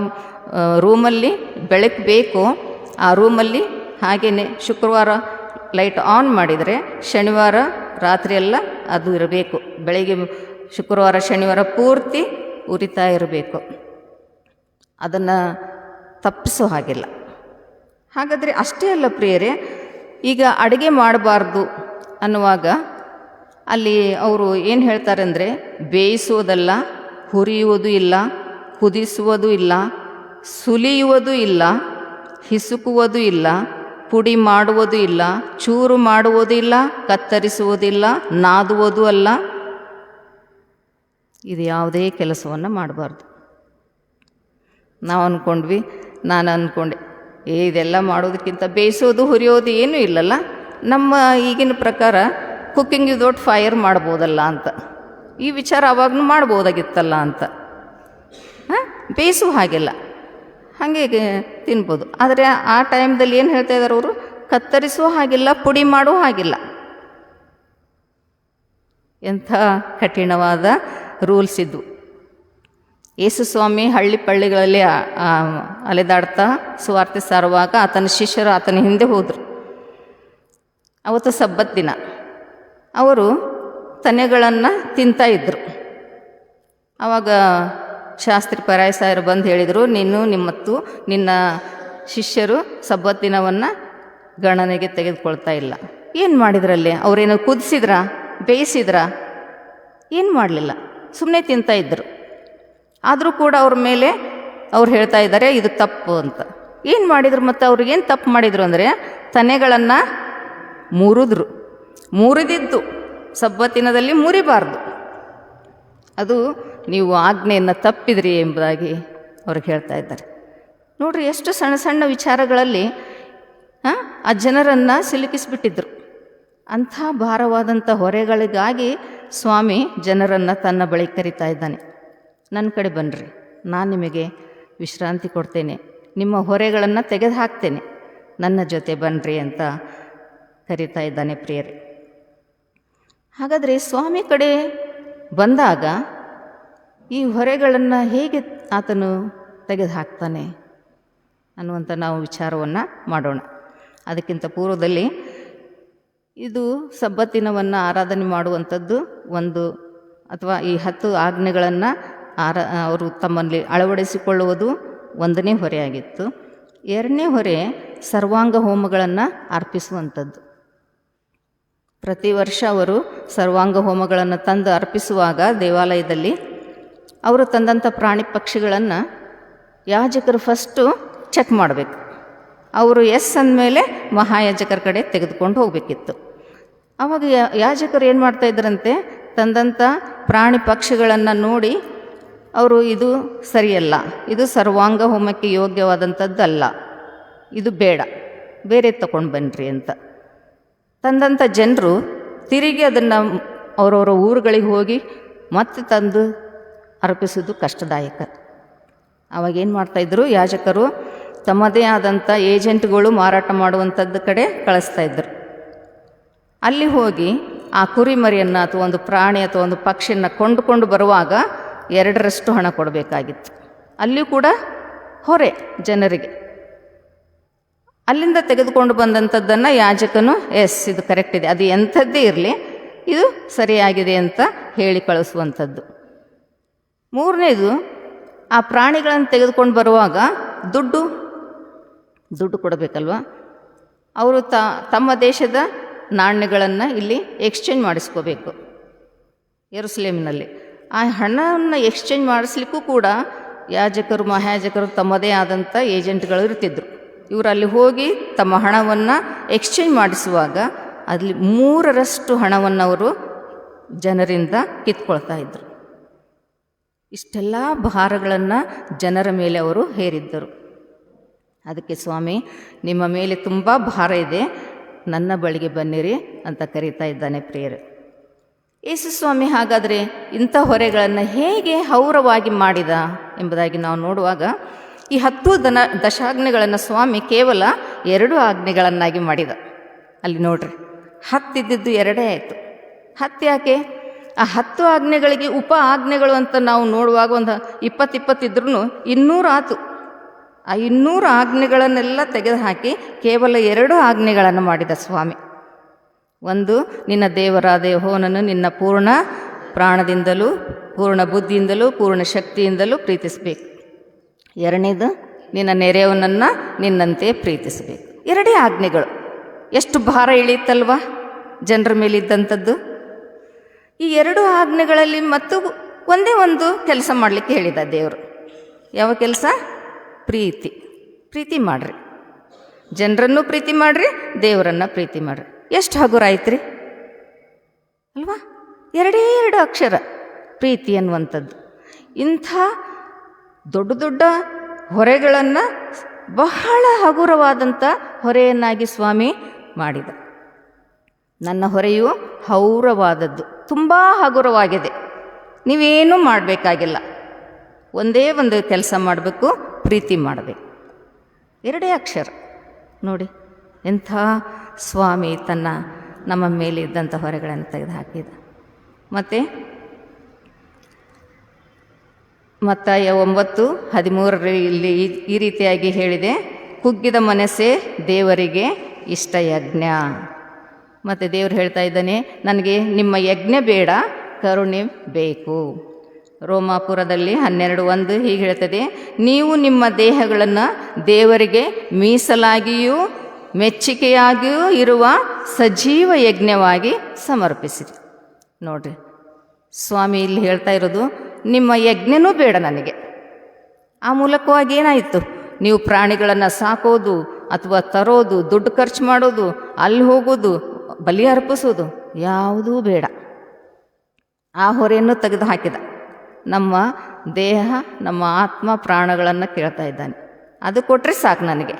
ರೂಮಲ್ಲಿ ಬೆಳಕು ಬೇಕೋ ಆ ರೂಮಲ್ಲಿ ಹಾಗೆಯೇ ಶುಕ್ರವಾರ ಲೈಟ್ ಆನ್ ಮಾಡಿದರೆ ಶನಿವಾರ ರಾತ್ರಿಯೆಲ್ಲ ಅದು ಇರಬೇಕು. ಬೆಳಗ್ಗೆ ಶುಕ್ರವಾರ ಶನಿವಾರ ಪೂರ್ತಿ ಉರಿತಾ ಇರಬೇಕು. ಅದನ್ನು ತಪ್ಪಿಸೋ ಹಾಗಿಲ್ಲ. ಹಾಗಾದರೆ ಅಷ್ಟೇ ಅಲ್ಲ ಪ್ರಿಯರೇ, ಈಗ ಅಡುಗೆ ಮಾಡಬಾರ್ದು ಅನ್ನುವಾಗ ಅಲ್ಲಿ ಅವರು ಏನು ಹೇಳ್ತಾರೆ ಅಂದರೆ, ಬೇಯಿಸುವುದಲ್ಲ, ಹುರಿಯುವುದು ಇಲ್ಲ, ಕುದಿಸುವುದು ಇಲ್ಲ, ಸುಲಿಯುವುದು ಇಲ್ಲ, ಹಿಸುಕುವುದು ಇಲ್ಲ, ಪುಡಿ ಮಾಡುವುದು ಇಲ್ಲ, ಚೂರು ಮಾಡುವುದು ಇಲ್ಲ, ಕತ್ತರಿಸುವುದಿಲ್ಲ, ನಾದುವುದು ಅಲ್ಲ. ಇದು ಯಾವುದೇ ಕೆಲಸವನ್ನು ಮಾಡಬಾರ್ದು. ನಾನು ಅಂದ್ಕೊಂಡೆ ಇದೆಲ್ಲ ಮಾಡೋದಕ್ಕಿಂತ ಬೇಯಿಸೋದು ಹುರಿಯೋದು ಏನೂ ಇಲ್ಲಲ್ಲ, ನಮ್ಮ ಈಗಿನ ಪ್ರಕಾರ ಕುಕ್ಕಿಂಗ್ ವಿದೌಟ್ ಫೈರ್ ಮಾಡ್ಬೋದಲ್ಲ ಅಂತ. ಈ ವಿಚಾರ ಅವಾಗೂ ಮಾಡ್ಬೋದಾಗಿತ್ತಲ್ಲ ಅಂತ. ಬೇಯಿಸೋ ಹಾಗಿಲ್ಲ, ಹಾಗೆ ತಿನ್ಬೋದು. ಆದರೆ ಆ ಟೈಮ್ದಲ್ಲಿ ಏನು ಹೇಳ್ತಾ ಇದ್ದಾರೆ ಅವರು? ಕತ್ತರಿಸುವ ಹಾಗಿಲ್ಲ, ಪುಡಿ ಮಾಡುವ ಹಾಗಿಲ್ಲ. ಎಂಥ ಕಠಿಣವಾದ ರೂಲ್ಸ್ ಇದ್ದು. ಯೇಸು ಸ್ವಾಮಿ ಹಳ್ಳಿ ಪಳ್ಳಿಗಳಲ್ಲಿ ಅಲೆದಾಡ್ತಾ ಸುವಾರ್ತೆ ಸಾರುವಾಗ ಆತನ ಶಿಷ್ಯರು ಆತನ ಹಿಂದೆ ಹೋದರು. ಅವತ್ತು ಸಬ್ಬತ್ ದಿನ. ಅವರು ತನೆಗಳನ್ನು ತಿಂತಾ ಇದ್ದರು. ಆವಾಗ ಶಾಸ್ತ್ರಿ ಪರಾಯಸಾಯರು ಬಂದು ಹೇಳಿದರು, ನೀನು ನಿನ್ನ ಶಿಷ್ಯರು ಸಬ್ಬತ್ ದಿನವನ್ನು ಗಣನೆಗೆ ತೆಗೆದುಕೊಳ್ತಾ ಇಲ್ಲ. ಏನು ಮಾಡಿದ್ರಲ್ಲಿ? ಅವರೇನು ಕುದಿಸಿದ್ರಾ, ಬೇಯಿಸಿದ್ರಾ? ಏನು ಮಾಡಲಿಲ್ಲ, ಸುಮ್ಮನೆ ತಿಂತಾ ಇದ್ದರು. ಆದರೂ ಕೂಡ ಅವ್ರ ಮೇಲೆ ಅವ್ರು ಹೇಳ್ತಾ ಇದ್ದಾರೆ ಇದು ತಪ್ಪು ಅಂತ. ಏನು ಮಾಡಿದರು? ಮತ್ತು ಅವ್ರಿಗೇನು ತಪ್ಪು ಮಾಡಿದರು ಅಂದರೆ ತನೆಗಳನ್ನು ಮುರಿದಿದ್ದು ಸಬ್ಬತ್ತಿನದಲ್ಲಿ ಮುರಿಬಾರ್ದು, ಅದು ನೀವು ಆಜ್ಞೆಯನ್ನು ತಪ್ಪಿದ್ರಿ ಎಂಬುದಾಗಿ ಅವ್ರಿಗೆ ಹೇಳ್ತಾ ಇದ್ದಾರೆ. ನೋಡ್ರಿ, ಎಷ್ಟು ಸಣ್ಣ ಸಣ್ಣ ವಿಚಾರಗಳಲ್ಲಿ ಆ ಜನರನ್ನು ಸಿಲುಕಿಸಿಬಿಟ್ಟಿದ್ರು. ಅಂಥ ಭಾರವಾದಂಥ ಹೊರೆಗಳಿಗಾಗಿ ಸ್ವಾಮಿ ಜನರನ್ನು ತನ್ನ ಬಳಿ ಕರೀತಾ ಇದ್ದಾನೆ. ನನ್ನ ಕಡೆ ಬನ್ನಿರಿ, ನಾನು ನಿಮಗೆ ವಿಶ್ರಾಂತಿ ಕೊಡ್ತೇನೆ, ನಿಮ್ಮ ಹೊರೆಗಳನ್ನು ತೆಗೆದು ಹಾಕ್ತೇನೆ, ನನ್ನ ಜೊತೆ ಬನ್ನಿರಿ ಅಂತ ಕರೀತಾ ಇದ್ದಾನೆ ಪ್ರಿಯರೇ. ಹಾಗಾದರೆ ಸ್ವಾಮಿ ಕಡೆ ಬಂದಾಗ ಈ ಹೊರೆಗಳನ್ನು ಹೇಗೆ ಆತನು ತೆಗೆದು ಹಾಕ್ತಾನೆ ಅನ್ನುವಂಥ ನಾವು ವಿಚಾರವನ್ನು ಮಾಡೋಣ. ಅದಕ್ಕಿಂತ ಪೂರ್ವದಲ್ಲಿ ಇದು ಸಬ್ಬತ್ತಿನವನ್ನು ಆರಾಧನೆ ಮಾಡುವಂಥದ್ದು ಒಂದು, ಅಥವಾ ಈ 10 ಆಜ್ಞೆಗಳನ್ನು ಅವರು ತಮ್ಮಲ್ಲಿ ಅಳವಡಿಸಿಕೊಳ್ಳುವುದು ಒಂದನೇ ಹೊರೆಯಾಗಿತ್ತು. ಎರಡನೇ ಹೊರೆ ಸರ್ವಾಂಗ ಹೋಮಗಳನ್ನು ಅರ್ಪಿಸುವಂಥದ್ದು. ಪ್ರತಿ ವರ್ಷ ಅವರು ಸರ್ವಾಂಗ ಹೋಮಗಳನ್ನು ತಂದು ಅರ್ಪಿಸುವಾಗ ದೇವಾಲಯದಲ್ಲಿ ಅವರು ತಂದಂಥ ಪ್ರಾಣಿ ಪಕ್ಷಿಗಳನ್ನು ಯಾಜಕರು ಫಸ್ಟು ಚೆಕ್ ಮಾಡಬೇಕು. ಅವರು ಎಸ್ ಅಂದಮೇಲೆ ಮಹಾಯಾಜಕರ ಕಡೆ ತೆಗೆದುಕೊಂಡು ಹೋಗಬೇಕಿತ್ತು. ಆವಾಗ ಯಾಜಕರು ಏನು ಮಾಡ್ತಾಯಿದ್ರಂತೆ, ತಂದಂಥ ಪ್ರಾಣಿ ಪಕ್ಷಿಗಳನ್ನು ನೋಡಿ ಅವರು ಇದು ಸರಿಯಲ್ಲ, ಇದು ಸರ್ವಾಂಗ ಹೋಮಕ್ಕೆ ಯೋಗ್ಯವಾದಂಥದ್ದಲ್ಲ, ಇದು ಬೇಡ, ಬೇರೆ ತಗೊಂಡು ಬನ್ನಿರಿ ಅಂತ. ತಂದಂಥ ಜನರು ತಿರುಗಿ ಅದನ್ನು ಅವರವರ ಊರುಗಳಿಗೆ ಹೋಗಿ ಮತ್ತೆ ತಂದು ಅರ್ಪಿಸೋದು ಕಷ್ಟದಾಯಕ. ಆವಾಗೇನು ಮಾಡ್ತಾಯಿದ್ರು, ಯಾಜಕರು ತಮ್ಮದೇ ಆದಂಥ ಏಜೆಂಟ್ಗಳು ಮಾರಾಟ ಮಾಡುವಂಥದ್ದು ಕಡೆ ಕಳಿಸ್ತಾಯಿದ್ರು. ಅಲ್ಲಿ ಹೋಗಿ ಆ ಕುರಿಮರಿಯನ್ನು ಅಥವಾ ಒಂದು ಪ್ರಾಣಿ ಅಥವಾ ಒಂದು ಪಕ್ಷಿಯನ್ನು ಕೊಂಡುಕೊಂಡು ಬರುವಾಗ 2ರಷ್ಟು ಹಣ ಕೊಡಬೇಕಾಗಿತ್ತು. ಅಲ್ಲಿ ಕೂಡ ಹೊರೆ ಜನರಿಗೆ. ಅಲ್ಲಿಂದ ತೆಗೆದುಕೊಂಡು ಬಂದಂಥದ್ದನ್ನು ಯಾಜಕನು ಎಸ್ ಇದು ಕರೆಕ್ಟ್ ಇದೆ, ಅದು ಎಂಥದ್ದೇ ಇರಲಿ ಇದು ಸರಿಯಾಗಿದೆ ಅಂತ ಹೇಳಿ ಕಳಿಸುವಂಥದ್ದು. ಮೂರನೇದು, ಆ ಪ್ರಾಣಿಗಳನ್ನು ತೆಗೆದುಕೊಂಡು ಬರುವಾಗ ದುಡ್ಡು ದುಡ್ಡು ಕೊಡಬೇಕಲ್ವ. ಅವರು ತಮ್ಮ ದೇಶದ ನಾಣ್ಯಗಳನ್ನು ಇಲ್ಲಿ ಎಕ್ಸ್ಚೇಂಜ್ ಮಾಡಿಸ್ಕೋಬೇಕು ಯೆರೂಸಲೇಮಿನಲ್ಲಿ. ಆ ಹಣವನ್ನು ಎಕ್ಸ್ಚೇಂಜ್ ಮಾಡಿಸ್ಲಿಕ್ಕೂ ಕೂಡ ಯಾಜಕರು ಮಹಾಯಾಜಕರು ತಮ್ಮದೇ ಆದಂಥ ಏಜೆಂಟ್ಗಳು ಇರ್ತಿದ್ರು. ಇವರು ಅಲ್ಲಿ ಹೋಗಿ ತಮ್ಮ ಹಣವನ್ನು ಎಕ್ಸ್ಚೇಂಜ್ ಮಾಡಿಸುವಾಗ ಅಲ್ಲಿ 3ರಷ್ಟು ಹಣವನ್ನು ಅವರು ಜನರಿಂದ ಕಿತ್ಕೊಳ್ತಾ ಇದ್ದರು. ಇಷ್ಟೆಲ್ಲ ಭಾರಗಳನ್ನು ಜನರ ಮೇಲೆ ಅವರು ಹೇರಿದ್ದರು. ಅದಕ್ಕೆ ಸ್ವಾಮಿ, ನಿಮ್ಮ ಮೇಲೆ ತುಂಬ ಭಾರ ಇದೆ, ನನ್ನ ಬಳಿಗೆ ಬನ್ನಿರಿ ಅಂತ ಕರೀತಾ ಇದ್ದಾನೆ ಪ್ರಿಯರೇ. ಯೇಸು ಸ್ವಾಮಿ ಹಾಗಾದರೆ ಇಂಥ ಹೊರೆಗಳನ್ನು ಹೇಗೆ ಹೌರವಾಗಿ ಮಾಡಿದ ಎಂಬುದಾಗಿ ನಾವು ನೋಡುವಾಗ, ಈ 10 ದಶಾಜ್ಞೆಗಳನ್ನು ಸ್ವಾಮಿ ಕೇವಲ 2 ಆಜ್ಞೆಗಳನ್ನಾಗಿ ಮಾಡಿದ. ಅಲ್ಲಿ ನೋಡ್ರಿ, 10 ಇದ್ದಿದ್ದು 2 ಆಯಿತು. 10 ಯಾಕೆ? ಆ 10 ಆಜ್ಞೆಗಳಿಗೆ ಉಪ ಆಜ್ಞೆಗಳು ಅಂತ ನಾವು ನೋಡುವಾಗ ಒಂದು 20 ಇದ್ರೂ 200 ಆಯಿತು. ಆ 200 ಆಜ್ಞೆಗಳನ್ನೆಲ್ಲ ತೆಗೆದುಹಾಕಿ ಕೇವಲ 2 ಆಜ್ಞೆಗಳನ್ನು ಮಾಡಿದ ಸ್ವಾಮಿ. ಒಂದು, ನಿನ್ನ ದೇವರಾದ ಯೆಹೋವನನ್ನು ನಿನ್ನ ಪೂರ್ಣ ಪ್ರಾಣದಿಂದಲೂ ಪೂರ್ಣ ಬುದ್ಧಿಯಿಂದಲೂ ಪೂರ್ಣ ಶಕ್ತಿಯಿಂದಲೂ ಪ್ರೀತಿಸಬೇಕು. 2ನೇದು, ನಿನ್ನ ನೆರೆಯವನನ್ನು ನಿನ್ನಂತೆ ಪ್ರೀತಿಸಬೇಕು. 2 ಆಜ್ಞೆಗಳು. ಎಷ್ಟು ಭಾರ ಇಳೀತಲ್ವ ಜನರ ಮೇಲಿದ್ದಂಥದ್ದು. ಈ 2 ಆಜ್ಞೆಗಳಲ್ಲಿ ಮತ್ತು ಒಂದೇ ಒಂದು ಕೆಲಸ ಮಾಡಲಿಕ್ಕೆ ಹೇಳಿದ ದೇವರು. ಯಾವ ಕೆಲಸ? ಪ್ರೀತಿ ಮಾಡಿರಿ. ಜನರನ್ನು ಪ್ರೀತಿ ಮಾಡಿರಿ, ದೇವರನ್ನು ಪ್ರೀತಿ ಮಾಡಿರಿ. ಎಷ್ಟು ಹಗುರ ಆಯ್ತು ಅಲ್ವಾ? 2 ಅಕ್ಷರ ಪ್ರೀತಿ ಅನ್ನುವಂಥದ್ದು. ಇಂಥ ದೊಡ್ಡ ದೊಡ್ಡ ಹೊರೆಗಳನ್ನು ಬಹಳ ಹಗುರವಾದಂಥ ಹೊರೆಯನ್ನಾಗಿ ಸ್ವಾಮಿ ಮಾಡಿದ. ನನ್ನ ಹೊರೆಯು ಹೌರವಾದದ್ದು, ತುಂಬ ಹಗುರವಾಗಿದೆ. ನೀವೇನೂ ಮಾಡಬೇಕಾಗಿಲ್ಲ, ಒಂದೇ ಒಂದು ಕೆಲಸ ಮಾಡಬೇಕು, ಪ್ರೀತಿ ಮಾಡಬೇಕು. 2 ಅಕ್ಷರ ನೋಡಿ, ಎಂಥ ಸ್ವಾಮಿ ನಮ್ಮ ಮೇಲೆ ಇದ್ದಂಥ ಹೊರೆಗಳನ್ನು ತೆಗೆದು ಹಾಕಿದ. ಮತ್ತು ಮತ್ತಾಯ 9:13 ಇಲ್ಲಿ ಈ ರೀತಿಯಾಗಿ ಹೇಳಿದೆ, ಕುಗ್ಗಿದ ಮನಸ್ಸೇ ದೇವರಿಗೆ ಇಷ್ಟ ಯಜ್ಞ. ಮತ್ತು ದೇವರು ಹೇಳ್ತಾ ಇದ್ದಾನೆ, ನನಗೆ ನಿಮ್ಮ ಯಜ್ಞ ಬೇಡ, ಕರುಣೆ ಬೇಕು. ರೋಮಾಪುರದಲ್ಲಿ 12:1 ಹೀಗೆ ಹೇಳ್ತದೆ, ನೀವು ನಿಮ್ಮ ದೇಹಗಳನ್ನು ದೇವರಿಗೆ ಮೀಸಲಾಗಿಯೂ ಮೆಚ್ಚುಗೆಯಾಗಿಯೂ ಇರುವ ಸಜೀವ ಯಜ್ಞವಾಗಿ ಸಮರ್ಪಿಸಿರಿ. ನೋಡ್ರಿ, ಸ್ವಾಮಿ ಇಲ್ಲಿ ಹೇಳ್ತಾ ಇರೋದು, ನಿಮ್ಮ ಯಜ್ಞನೂ ಬೇಡ ನನಗೆ. ಆ ಮೂಲಕವಾಗಿ ಏನಾಯಿತು? ನೀವು ಪ್ರಾಣಿಗಳನ್ನು ಸಾಕೋದು ಅಥವಾ ತರೋದು, ದುಡ್ಡು ಖರ್ಚು ಮಾಡೋದು, ಅಲ್ಲಿ ಹೋಗೋದು, ಬಲಿ ಅರ್ಪಿಸೋದು ಯಾವುದೂ ಬೇಡ. ಆ ಹೊರೆಯನ್ನು ತೆಗೆದು ಹಾಕಿದ. ನಮ್ಮ ದೇಹ, ನಮ್ಮ ಆತ್ಮ, ಪ್ರಾಣಗಳನ್ನು ಕೇಳ್ತಾ ಇದ್ದಾನೆ. ಅದು ಕೊಟ್ಟರೆ ಸಾಕು ನನಗೆ.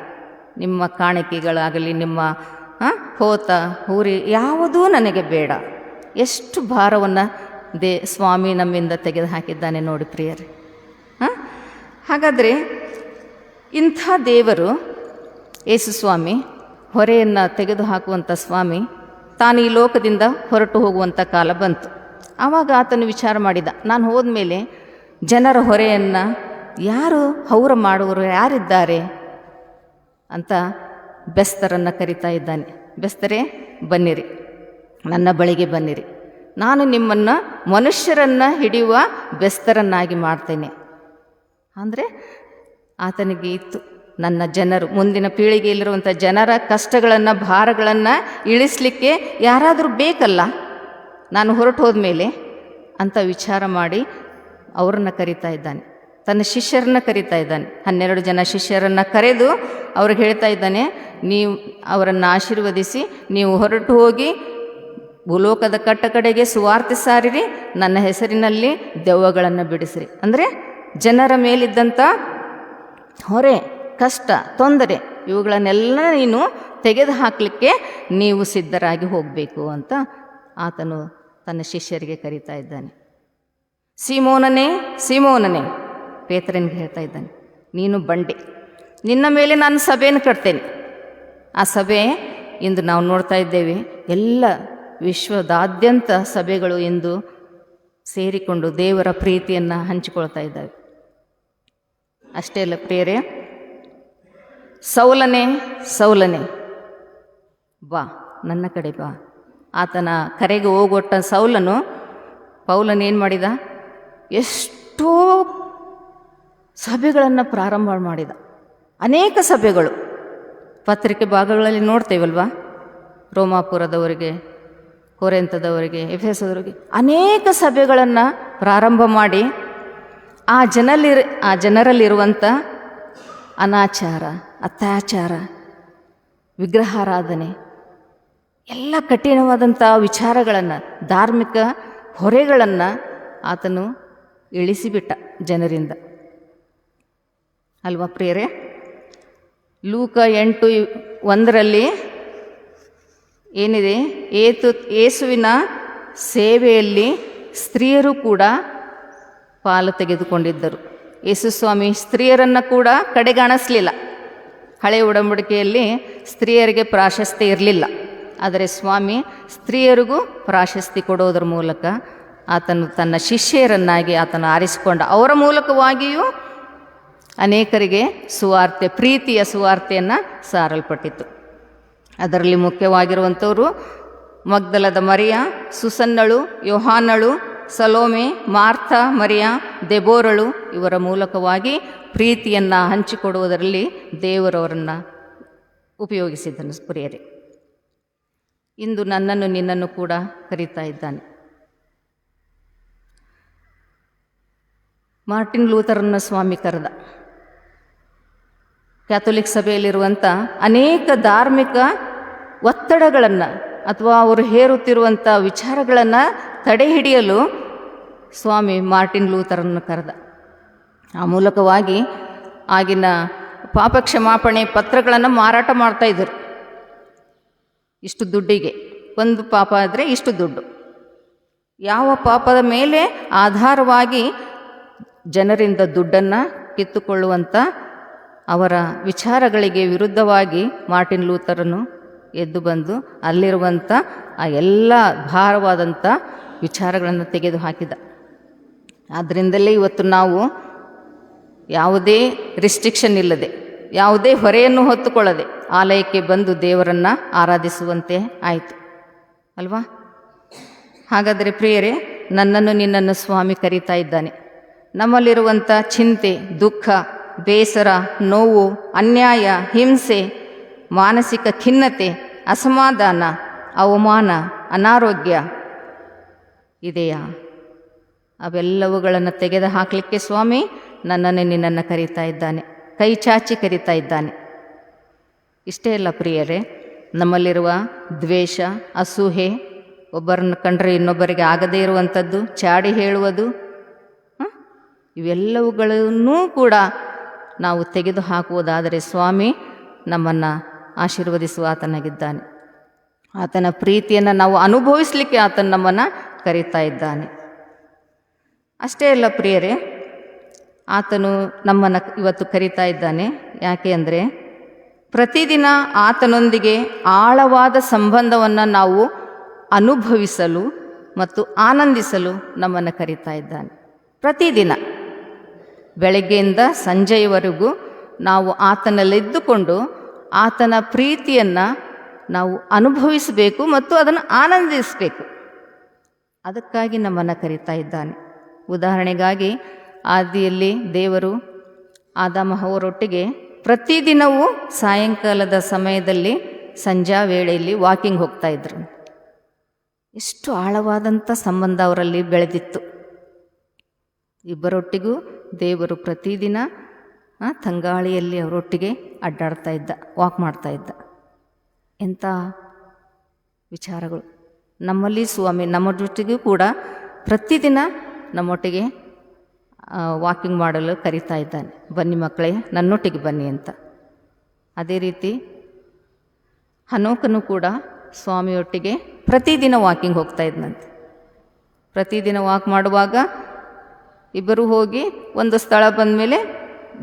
ನಿಮ್ಮ ಕಾಣಿಕೆಗಳಾಗಲಿ, ನಿಮ್ಮ ಹೋತ ಹೂರಿ ಯಾವುದೂ ನನಗೆ ಬೇಡ. ಎಷ್ಟು ಭಾರವನ್ನು ಸ್ವಾಮಿ ನಮ್ಮಿಂದ ತೆಗೆದು ಹಾಕಿದ್ದಾನೆ ನೋಡಿ ಪ್ರಿಯರೇ. ಹಾಗಾದರೆ ಇಂಥ ದೇವರು ಯೇಸು ಸ್ವಾಮಿ, ಹೊರೆಯನ್ನು ತೆಗೆದು ಹಾಕುವಂಥ ಸ್ವಾಮಿ, ತಾನು ಈ ಲೋಕದಿಂದ ಹೊರಟು ಹೋಗುವಂಥ ಕಾಲ ಬಂತು. ಆವಾಗ ಆತನು ವಿಚಾರ ಮಾಡಿದ, ನಾನು ಹೋದ್ಮೇಲೆ ಜನರ ಹೊರೆಯನ್ನು ಯಾರು ಹೌರ ಮಾಡುವರು ಯಾರಿದ್ದಾರೆ ಅಂತ ಬೆಸ್ತರನ್ನು ಕರಿತಾ ಇದ್ದಾನೆ. ಬೆಸ್ತರೇ, ಬನ್ನಿರಿ, ನನ್ನ ಬಳಿಗೆ ಬನ್ನಿರಿ, ನಾನು ನಿಮ್ಮನ್ನು ಮನುಷ್ಯರನ್ನು ಹಿಡಿಯುವ ಬೆಸ್ತರನ್ನಾಗಿ ಮಾಡ್ತೇನೆ. ಅಂದರೆ ಆತನಿಗೆ ಇತ್ತು, ನನ್ನ ಜನರು, ಮುಂದಿನ ಪೀಳಿಗೆಯಲ್ಲಿರುವಂಥ ಜನರ ಕಷ್ಟಗಳನ್ನು, ಭಾರಗಳನ್ನು ಇಳಿಸಲಿಕ್ಕೆ ಯಾರಾದರೂ ಬೇಕಲ್ಲ ನಾನು ಹೊರಟು ಹೋದ್ಮೇಲೆ ಅಂತ ವಿಚಾರ ಮಾಡಿ ಅವರನ್ನು ಕರೀತಾ ಇದ್ದಾನೆ. ತನ್ನ ಶಿಷ್ಯರನ್ನು ಕರೀತಾ ಇದ್ದಾನೆ. 12 ಜನ ಶಿಷ್ಯರನ್ನು ಕರೆದು ಅವ್ರಿಗೆ ಹೇಳ್ತಾ ಇದ್ದಾನೆ, ನೀವು ಅವರನ್ನು ಆಶೀರ್ವದಿಸಿ ನೀವು ಹೊರಟು ಹೋಗಿ ಭೂಲೋಕದ ಕಟ್ಟಕಡೆಗೆ ಸುವಾರ್ತೆ ಸಾರಿರಿ, ನನ್ನ ಹೆಸರಿನಲ್ಲಿ ದೆವ್ವಗಳನ್ನು ಬಿಡಿಸಿರಿ. ಅಂದರೆ ಜನರ ಮೇಲಿದ್ದಂಥ ಹೊರೆ, ಕಷ್ಟ, ತೊಂದರೆ ಇವುಗಳನ್ನೆಲ್ಲ ನೀನು ತೆಗೆದು ಹಾಕಲಿಕ್ಕೆ ನೀವು ಸಿದ್ಧರಾಗಿ ಹೋಗಬೇಕು ಅಂತ ಆತನು ತನ್ನ ಶಿಷ್ಯರಿಗೆ ಕರೀತಾ ಇದ್ದಾನೆ. ಸೀಮೋನನೇ, ಸೀಮೋನನೇ, ಪೇತ್ರನಿಗೆ ಹೇಳ್ತಾ ಇದ್ದಾನೆ, ನೀನು ಬಂಡೆ, ನಿನ್ನ ಮೇಲೆ ನಾನು ಸಭೆಯನ್ನು ಕಟ್ತೇನೆ. ಆ ಸಭೆ ಇಂದು ನಾವು ನೋಡ್ತಾ ಇದ್ದೇವೆ, ಎಲ್ಲ ವಿಶ್ವದಾದ್ಯಂತ ಸಭೆಗಳು ಇಂದು ಸೇರಿಕೊಂಡು ದೇವರ ಪ್ರೀತಿಯನ್ನು ಹಂಚಿಕೊಳ್ತಾ ಇದ್ದಾವೆ. ಅಷ್ಟೇ ಅಲ್ಲ ಪ್ರಿಯರೇ, ಸೌಲನೇ, ಸೌಲನೇ, ಬಾ, ನನ್ನ ಕಡೆ ಬಾ. ಆತನ ಕರೆಗೆ ಹೋಗೊಟ್ಟ ಸೌಲನು, ಪೌಲನೇನು ಮಾಡಿದ? ಎಷ್ಟೋ ಸಭೆಗಳನ್ನು ಪ್ರಾರಂಭ ಮಾಡಿದ. ಅನೇಕ ಸಭೆಗಳು ಪತ್ರಿಕೆ ಭಾಗಗಳಲ್ಲಿ ನೋಡ್ತೇವಲ್ವಾ, ರೋಮಾಪುರದವರಿಗೆ, ಕೊರೆಂತದವರಿಗೆ, ಎಫೆಸದವರಿಗೆ ಅನೇಕ ಸಭೆಗಳನ್ನು ಪ್ರಾರಂಭ ಮಾಡಿ ಆ ಜನರಲ್ಲಿರುವಂಥ ಅನಾಚಾರ, ಅತ್ಯಾಚಾರ, ವಿಗ್ರಹಾರಾಧನೆ ಎಲ್ಲ ಕಠಿಣವಾದಂಥ ವಿಚಾರಗಳನ್ನು, ಧಾರ್ಮಿಕ ಹೊರೆಗಳನ್ನು ಆತನು ಇಳಿಸಿಬಿಟ್ಟ ಜನರಿಂದ ಅಲ್ವಾ ಪ್ರಿಯರೇ. ಲೂಕ 8:1 ಏನಿದೆ, ಯೇಸುವಿನ ಸೇವೆಯಲ್ಲಿ ಸ್ತ್ರೀಯರು ಕೂಡ ಪಾಲು ತೆಗೆದುಕೊಂಡಿದ್ದರು. ಯೇಸು ಸ್ವಾಮಿ ಸ್ತ್ರೀಯರನ್ನು ಕೂಡ ಕಡೆಗಾಣಿಸಲಿಲ್ಲ. ಹಳೆಯ ಒಡಂಬಡಿಕೆಯಲ್ಲಿ ಸ್ತ್ರೀಯರಿಗೆ ಪ್ರಾಶಸ್ತ್ಯ ಇರಲಿಲ್ಲ, ಆದರೆ ಸ್ವಾಮಿ ಸ್ತ್ರೀಯರಿಗೂ ಪ್ರಾಶಸ್ತ್ಯ ಕೊಡೋದ್ರ ಮೂಲಕ ಆತನು ತನ್ನ ಶಿಷ್ಯರನ್ನಾಗಿ ಆತನು ಆರಿಸಿಕೊಂಡ. ಅವರ ಮೂಲಕವಾಗಿಯೂ ಅನೇಕರಿಗೆ ಸುವಾರ್ತೆ, ಪ್ರೀತಿಯ ಸುವಾರ್ತೆಯನ್ನು ಸಾರಲ್ಪಟ್ಟಿತು. ಅದರಲ್ಲಿ ಮುಖ್ಯವಾಗಿರುವಂಥವರು ಮಗ್ದಲದ ಮರಿಯ, ಸುಸನ್ನಳು, ಯೋಹಾನಳು, ಸಲೋಮೆ, ಮಾರ್ಥ, ಮರಿಯ, ದೆಬೋರಳು ಇವರ ಮೂಲಕವಾಗಿ ಪ್ರೀತಿಯನ್ನು ಹಂಚಿಕೊಡುವುದರಲ್ಲಿ ದೇವರವರನ್ನು ಉಪಯೋಗಿಸಿದ್ದನು. ಪ್ರಿಯರೇ, ಇಂದು ನನ್ನನ್ನು ನಿನ್ನನ್ನು ಕೂಡ ಕರೀತಾ ಇದ್ದಾನೆ. ಮಾರ್ಟಿನ್ ಲೂಥರನ್ನ ಸ್ವಾಮಿ ಕರೆದ. ಕ್ಯಾಥೋಲಿಕ್ ಸಭೆಯಲ್ಲಿರುವಂಥ ಅನೇಕ ಧಾರ್ಮಿಕ ಒತ್ತಡಗಳನ್ನು ಅಥವಾ ಅವರು ಹೇರುತ್ತಿರುವಂಥ ವಿಚಾರಗಳನ್ನು ತಡೆ ಹಿಡಿಯಲು ಸ್ವಾಮಿ ಮಾರ್ಟಿನ್ ಲೂಥರನ್ನು ಕರೆದ. ಆ ಮೂಲಕವಾಗಿ ಆಗಿನ ಪಾಪ ಕ್ಷಮಾಪಣೆ ಪತ್ರಗಳನ್ನು ಮಾರಾಟ ಮಾಡ್ತಾಯಿದ್ದರು. ಇಷ್ಟು ದುಡ್ಡಿಗೆ, ಒಂದು ಪಾಪ ಆದರೆ ಇಷ್ಟು ದುಡ್ಡು. ಯಾವ ಪಾಪದ ಮೇಲೆ ಆಧಾರವಾಗಿ ಜನರಿಂದ ದುಡ್ಡನ್ನು ಕಿತ್ತುಕೊಳ್ಳುವಂಥ ಅವರ ವಿಚಾರಗಳಿಗೆ ವಿರುದ್ಧವಾಗಿ ಮಾರ್ಟಿನ್ ಲೂಥರನು ಎದ್ದು ಬಂದು ಅಲ್ಲಿರುವಂಥ ಆ ಎಲ್ಲ ಭಾರವಾದಂಥ ವಿಚಾರಗಳನ್ನು ತೆಗೆದು ಹಾಕಿದ. ಆದ್ದರಿಂದಲೇ ಇವತ್ತು ನಾವು ಯಾವುದೇ ರಿಸ್ಟ್ರಿಕ್ಷನ್ ಇಲ್ಲದೆ, ಯಾವುದೇ ಹೊರೆಯನ್ನು ಹೊತ್ತುಕೊಳ್ಳದೆ ಆಲಯಕ್ಕೆ ಬಂದು ದೇವರನ್ನು ಆರಾಧಿಸುವಂತೆ ಆಯಿತು ಅಲ್ವಾ. ಹಾಗಾದರೆ ಪ್ರಿಯರೇ, ನನ್ನನ್ನು ನಿನ್ನನ್ನು ಸ್ವಾಮಿ ಕರೀತಾ ಇದ್ದಾನೆ. ನಮ್ಮಲ್ಲಿರುವಂಥ ಚಿಂತೆ, ದುಃಖ, ಬೇಸರ, ನೋವು, ಅನ್ಯಾಯ, ಹಿಂಸೆ, ಮಾನಸಿಕ ಖಿನ್ನತೆ, ಅಸಮಾಧಾನ, ಅವಮಾನ, ಅನಾರೋಗ್ಯ ಇದೆಯಾ? ಅವೆಲ್ಲವುಗಳನ್ನು ತೆಗೆದು ಹಾಕಲಿಕ್ಕೆ ಸ್ವಾಮಿ ನನ್ನನ್ನು ನಿನ್ನನ್ನು ಕರೀತಾ ಇದ್ದಾನೆ, ಕೈ ಚಾಚಿ ಕರೀತಾ ಇದ್ದಾನೆ. ಇಷ್ಟೇ ಅಲ್ಲ ಪ್ರಿಯರೇ, ನಮ್ಮಲ್ಲಿರುವ ದ್ವೇಷ, ಅಸೂಹೆ, ಒಬ್ಬರನ್ನು ಕಂಡ್ರೆ ಇನ್ನೊಬ್ಬರಿಗೆ ಆಗದೇ ಇರುವಂಥದ್ದು, ಚಾಡಿ ಹೇಳುವುದು, ಇವೆಲ್ಲವುಗಳನ್ನೂ ಕೂಡ ನಾವು ತೆಗೆದು ಹಾಕುವುದಾದರೆ ಸ್ವಾಮಿ ನಮ್ಮನ್ನು ಆಶೀರ್ವದಿಸುವ ಆತನಾಗಿದ್ದಾನೆ. ಆತನ ಪ್ರೀತಿಯನ್ನು ನಾವು ಅನುಭವಿಸಲಿಕ್ಕೆ ಆತನು ನಮ್ಮನ್ನು ಕರೀತಾ ಇದ್ದಾನೆ. ಅಷ್ಟೇ ಅಲ್ಲ ಪ್ರಿಯರೇ, ಆತನು ನಮ್ಮನ್ನು ಇವತ್ತು ಕರೀತಾ ಇದ್ದಾನೆ. ಯಾಕೆ ಅಂದರೆ ಪ್ರತಿದಿನ ಆತನೊಂದಿಗೆ ಆಳವಾದ ಸಂಬಂಧವನ್ನು ನಾವು ಅನುಭವಿಸಲು ಮತ್ತು ಆನಂದಿಸಲು ನಮ್ಮನ್ನು ಕರೀತಾ ಇದ್ದಾನೆ. ಪ್ರತಿದಿನ ಬೆಳಗ್ಗೆಯಿಂದ ಸಂಜೆಯವರೆಗೂ ನಾವು ಆತನಲ್ಲಿದ್ದುಕೊಂಡು ಆತನ ಪ್ರೀತಿಯನ್ನು ನಾವು ಅನುಭವಿಸಬೇಕು ಮತ್ತು ಅದನ್ನು ಆನಂದಿಸಬೇಕು. ಅದಕ್ಕಾಗಿ ನಮ್ಮನ್ನು ಕರೀತಾ ಇದ್ದಾನೆ. ಉದಾಹರಣೆಗಾಗಿ ಆದಿಯಲ್ಲಿ ದೇವರು ಆದಾಮ ಹವ್ವರೊಟ್ಟಿಗೆ ಪ್ರತಿದಿನವೂ ಸಾಯಂಕಾಲದ ಸಮಯದಲ್ಲಿ ಸಂಜಾ ವೇಳೆಯಲ್ಲಿ ವಾಕಿಂಗ್ ಹೋಗ್ತಾ ಇದ್ರು. ಎಷ್ಟು ಆಳವಾದಂಥ ಸಂಬಂಧ ಅವರಲ್ಲಿ ಬೆಳೆದಿತ್ತು. ಇಬ್ಬರೊಟ್ಟಿಗೂ ದೇವರು ಪ್ರತಿದಿನ ತಂಗಾಳಿಯಲ್ಲಿ ಅವರೊಟ್ಟಿಗೆ ಅಡ್ಡಾಡ್ತಾ ಇದ್ದ, ವಾಕ್ ಮಾಡ್ತಾ ಇದ್ದ. ಎಂಥ ವಿಚಾರಗಳು! ನಮ್ಮಲ್ಲಿ ಸ್ವಾಮಿ ನಮ್ಮ ಜೊತೆಗೂ ಕೂಡ ಪ್ರತಿದಿನ ನಮ್ಮೊಟ್ಟಿಗೆ ವಾಕಿಂಗ್ ಮಾಡಲು ಕರೀತಾ ಇದ್ದಾನೆ. ಬನ್ನಿ ಮಕ್ಕಳೇ, ನನ್ನೊಟ್ಟಿಗೆ ಬನ್ನಿ ಅಂತ. ಅದೇ ರೀತಿ ಹನೋಕನು ಕೂಡ ಸ್ವಾಮಿಯೊಟ್ಟಿಗೆ ಪ್ರತಿದಿನ ವಾಕಿಂಗ್ ಹೋಗ್ತಾ ಇದ್ದಂತೆ. ಪ್ರತಿದಿನ ವಾಕ್ ಮಾಡುವಾಗ ಇಬ್ಬರು ಹೋಗಿ ಒಂದು ಸ್ಥಳ ಬಂದ ಮೇಲೆ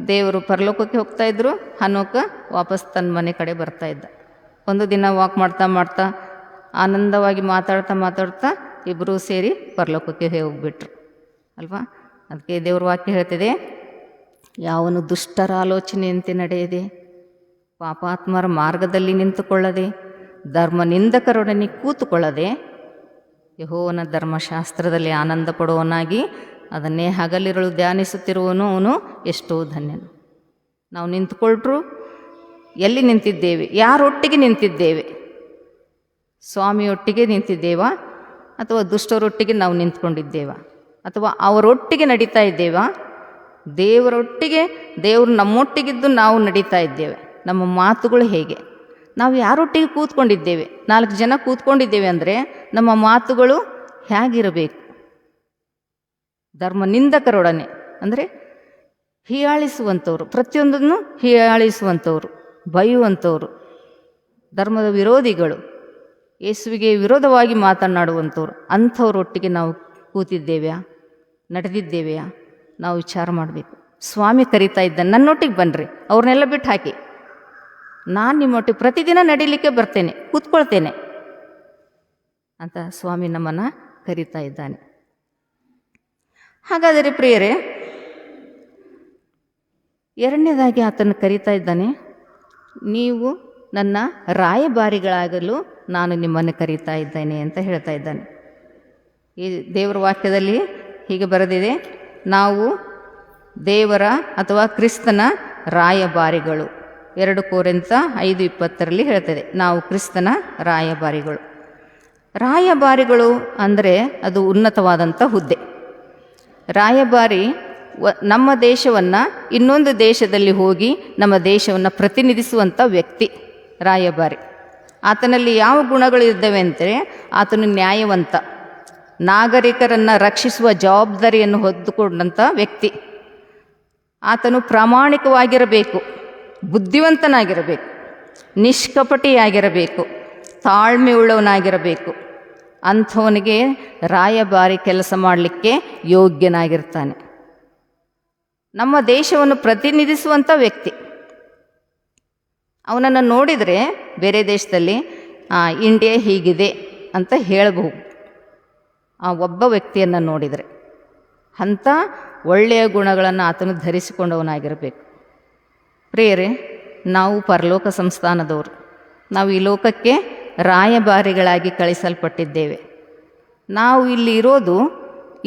ದೇವರು ಪರಲೋಕಕ್ಕೆ ಹೋಗ್ತಾ ಇದ್ರು, ಹನೋಕ ವಾಪಸ್ ತನ್ನ ಮನೆ ಕಡೆ ಬರ್ತಾ ಇದ್ದ. ಒಂದು ದಿನ ವಾಕ್ ಮಾಡ್ತಾ ಮಾಡ್ತಾ ಆನಂದವಾಗಿ ಮಾತಾಡ್ತಾ ಇಬ್ಬರೂ ಸೇರಿ ಪರಲೋಕಕ್ಕೆ ಹೋಗ್ಬಿಟ್ರು ಅಲ್ವಾ. ಅದಕ್ಕೆ ದೇವ್ರ ವಾಕ್ಯ ಹೇಳ್ತಿದೆ, ಯಾವನು ದುಷ್ಟರ ಆಲೋಚನೆಯಂತೆ ನಡೆಯದೆ, ಪಾಪಾತ್ಮರ ಮಾರ್ಗದಲ್ಲಿ ನಿಂತುಕೊಳ್ಳದೆ, ಧರ್ಮ ನಿಂದಕರೊಡನೆ ಕೂತುಕೊಳ್ಳದೆ, ಯೆಹೋವನ ಧರ್ಮಶಾಸ್ತ್ರದಲ್ಲಿ ಆನಂದ ಪಡುವವನಾಗಿ ಅದನ್ನೇ ಹಗಲಿರುಳು ಧ್ಯಾನಿಸುತ್ತಿರುವನು ಅವನು ಎಷ್ಟೋ ಧನ್ಯನು. ನಾವು ನಿಂತ್ಕೊಳ್ಟ್ರು ಎಲ್ಲಿ ನಿಂತಿದ್ದೇವೆ? ಯಾರೊಟ್ಟಿಗೆ ನಿಂತಿದ್ದೇವೆ? ಸ್ವಾಮಿಯೊಟ್ಟಿಗೆ ನಿಂತಿದ್ದೇವಾ ಅಥವಾ ದುಷ್ಟರೊಟ್ಟಿಗೆ ನಾವು ನಿಂತ್ಕೊಂಡಿದ್ದೇವಾ? ಅಥವಾ ಅವರೊಟ್ಟಿಗೆ ನಡೀತಾ ಇದ್ದೇವಾ? ದೇವರೊಟ್ಟಿಗೆ, ದೇವರು ನಮ್ಮೊಟ್ಟಿಗಿದ್ದು ನಾವು ನಡೀತಾ ಇದ್ದೇವೆ. ನಮ್ಮ ಮಾತುಗಳು ಹೇಗೆ? ನಾವು ಯಾರೊಟ್ಟಿಗೆ ಕೂತ್ಕೊಂಡಿದ್ದೇವೆ? 4 ಜನ ಕೂತ್ಕೊಂಡಿದ್ದೇವೆ ಅಂದರೆ ನಮ್ಮ ಮಾತುಗಳು ಹೇಗಿರಬೇಕು? ಧರ್ಮ ನಿಂದಕರೊಡನೆ ಅಂದರೆ ಹೀಯಾಳಿಸುವಂಥವ್ರು, ಪ್ರತಿಯೊಂದನ್ನು ಹೀಯಾಳಿಸುವಂಥವ್ರು, ಬೈಯುವಂಥವ್ರು, ಧರ್ಮದ ವಿರೋಧಿಗಳು, ಯೇಸುವಿಗೆ ವಿರೋಧವಾಗಿ ಮಾತನಾಡುವಂಥವ್ರು, ಅಂಥವ್ರೊಟ್ಟಿಗೆ ನಾವು ಕೂತಿದ್ದೇವೆಯಾ, ನಡೆದಿದ್ದೇವೆಯಾ? ನಾವು ವಿಚಾರ ಮಾಡಬೇಕು. ಸ್ವಾಮಿ ಕರೀತಾ ಇದ್ದಾನೆ, ನನ್ನೊಟ್ಟಿಗೆ ಬನ್ನಿರಿ, ಅವ್ರನ್ನೆಲ್ಲ ಬಿಟ್ಟು ಹಾಕಿ, ನಾನು ನಿಮ್ಮೊಟ್ಟಿಗೆ ಪ್ರತಿದಿನ ನಡೀಲಿಕ್ಕೆ ಬರ್ತೇನೆ, ಕೂತ್ಕೊಳ್ತೇನೆ ಅಂತ ಸ್ವಾಮಿ ನಮ್ಮನ್ನು ಕರೀತಾ ಇದ್ದಾನೆ. ಹಾಗಾದರೆ ಪ್ರಿಯರೇ, ಎರಡನೇದಾಗಿ ಆತನು ಕರೀತಾ ಇದ್ದಾನೆ, ನೀವು ನನ್ನ ರಾಯಭಾರಿಗಳಾಗಲು ನಾನು ನಿಮ್ಮನ್ನು ಕರೀತಾ ಇದ್ದೇನೆ ಅಂತ ಹೇಳ್ತಾ ಇದ್ದಾನೆ. ಈ ದೇವರ ವಾಕ್ಯದಲ್ಲಿ ಹೀಗೆ ಬರೆದಿದೆ, ನಾವು ದೇವರ ಅಥವಾ ಕ್ರಿಸ್ತನ ರಾಯಭಾರಿಗಳು. 2 ಕೊರಿಂಥ 5:20 ಹೇಳ್ತದೆ, ನಾವು ಕ್ರಿಸ್ತನ ರಾಯಭಾರಿಗಳು. ರಾಯಭಾರಿಗಳು ಅಂದರೆ ಅದು ಉನ್ನತವಾದಂಥ ಹುದ್ದೆ. ರಾಯಭಾರಿ ನಮ್ಮ ದೇಶವನ್ನು ಇನ್ನೊಂದು ದೇಶದಲ್ಲಿ ಹೋಗಿ ನಮ್ಮ ದೇಶವನ್ನು ಪ್ರತಿನಿಧಿಸುವಂಥ ವ್ಯಕ್ತಿ ರಾಯಭಾರಿ. ಆತನಲ್ಲಿ ಯಾವ ಗುಣಗಳು ಇರ್ತವೆ ಅಂದರೆ, ಆತನು ನ್ಯಾಯವಂತ, ನಾಗರಿಕರನ್ನು ರಕ್ಷಿಸುವ ಜವಾಬ್ದಾರಿಯನ್ನು ಹೊತ್ತುಕೊಂಡಂಥ ವ್ಯಕ್ತಿ. ಆತನು ಪ್ರಾಮಾಣಿಕವಾಗಿರಬೇಕು, ಬುದ್ಧಿವಂತನಾಗಿರಬೇಕು, ನಿಷ್ಕಪಟಿಯಾಗಿರಬೇಕು, ತಾಳ್ಮೆಯುಳ್ಳವನಾಗಿರಬೇಕು. ಅಂಥವನಿಗೆ ರಾಯಭಾರಿ ಕೆಲಸ ಮಾಡಲಿಕ್ಕೆ ಯೋಗ್ಯನಾಗಿರ್ತಾನೆ. ನಮ್ಮ ದೇಶವನ್ನು ಪ್ರತಿನಿಧಿಸುವಂಥ ವ್ಯಕ್ತಿ. ಅವನನ್ನು ನೋಡಿದರೆ ಬೇರೆ ದೇಶದಲ್ಲಿ ಇಂಡಿಯಾ ಹೀಗಿದೆ ಅಂತ ಹೇಳಬಹುದು, ಆ ಒಬ್ಬ ವ್ಯಕ್ತಿಯನ್ನು ನೋಡಿದರೆ. ಅಂಥ ಒಳ್ಳೆಯ ಗುಣಗಳನ್ನು ಆತನು ಧರಿಸಿಕೊಂಡವನಾಗಿರಬೇಕು. ಪ್ರಿಯರೇ, ನಾವು ಪರಲೋಕ ಸಂಸ್ಥಾನದವರು. ನಾವು ಈ ಲೋಕಕ್ಕೆ ರಾಯಭಾರಿಗಳಾಗಿ ಕಳಿಸಲ್ಪಟ್ಟಿದ್ದೇವೆ. ನಾವು ಇಲ್ಲಿ ಇರೋದು,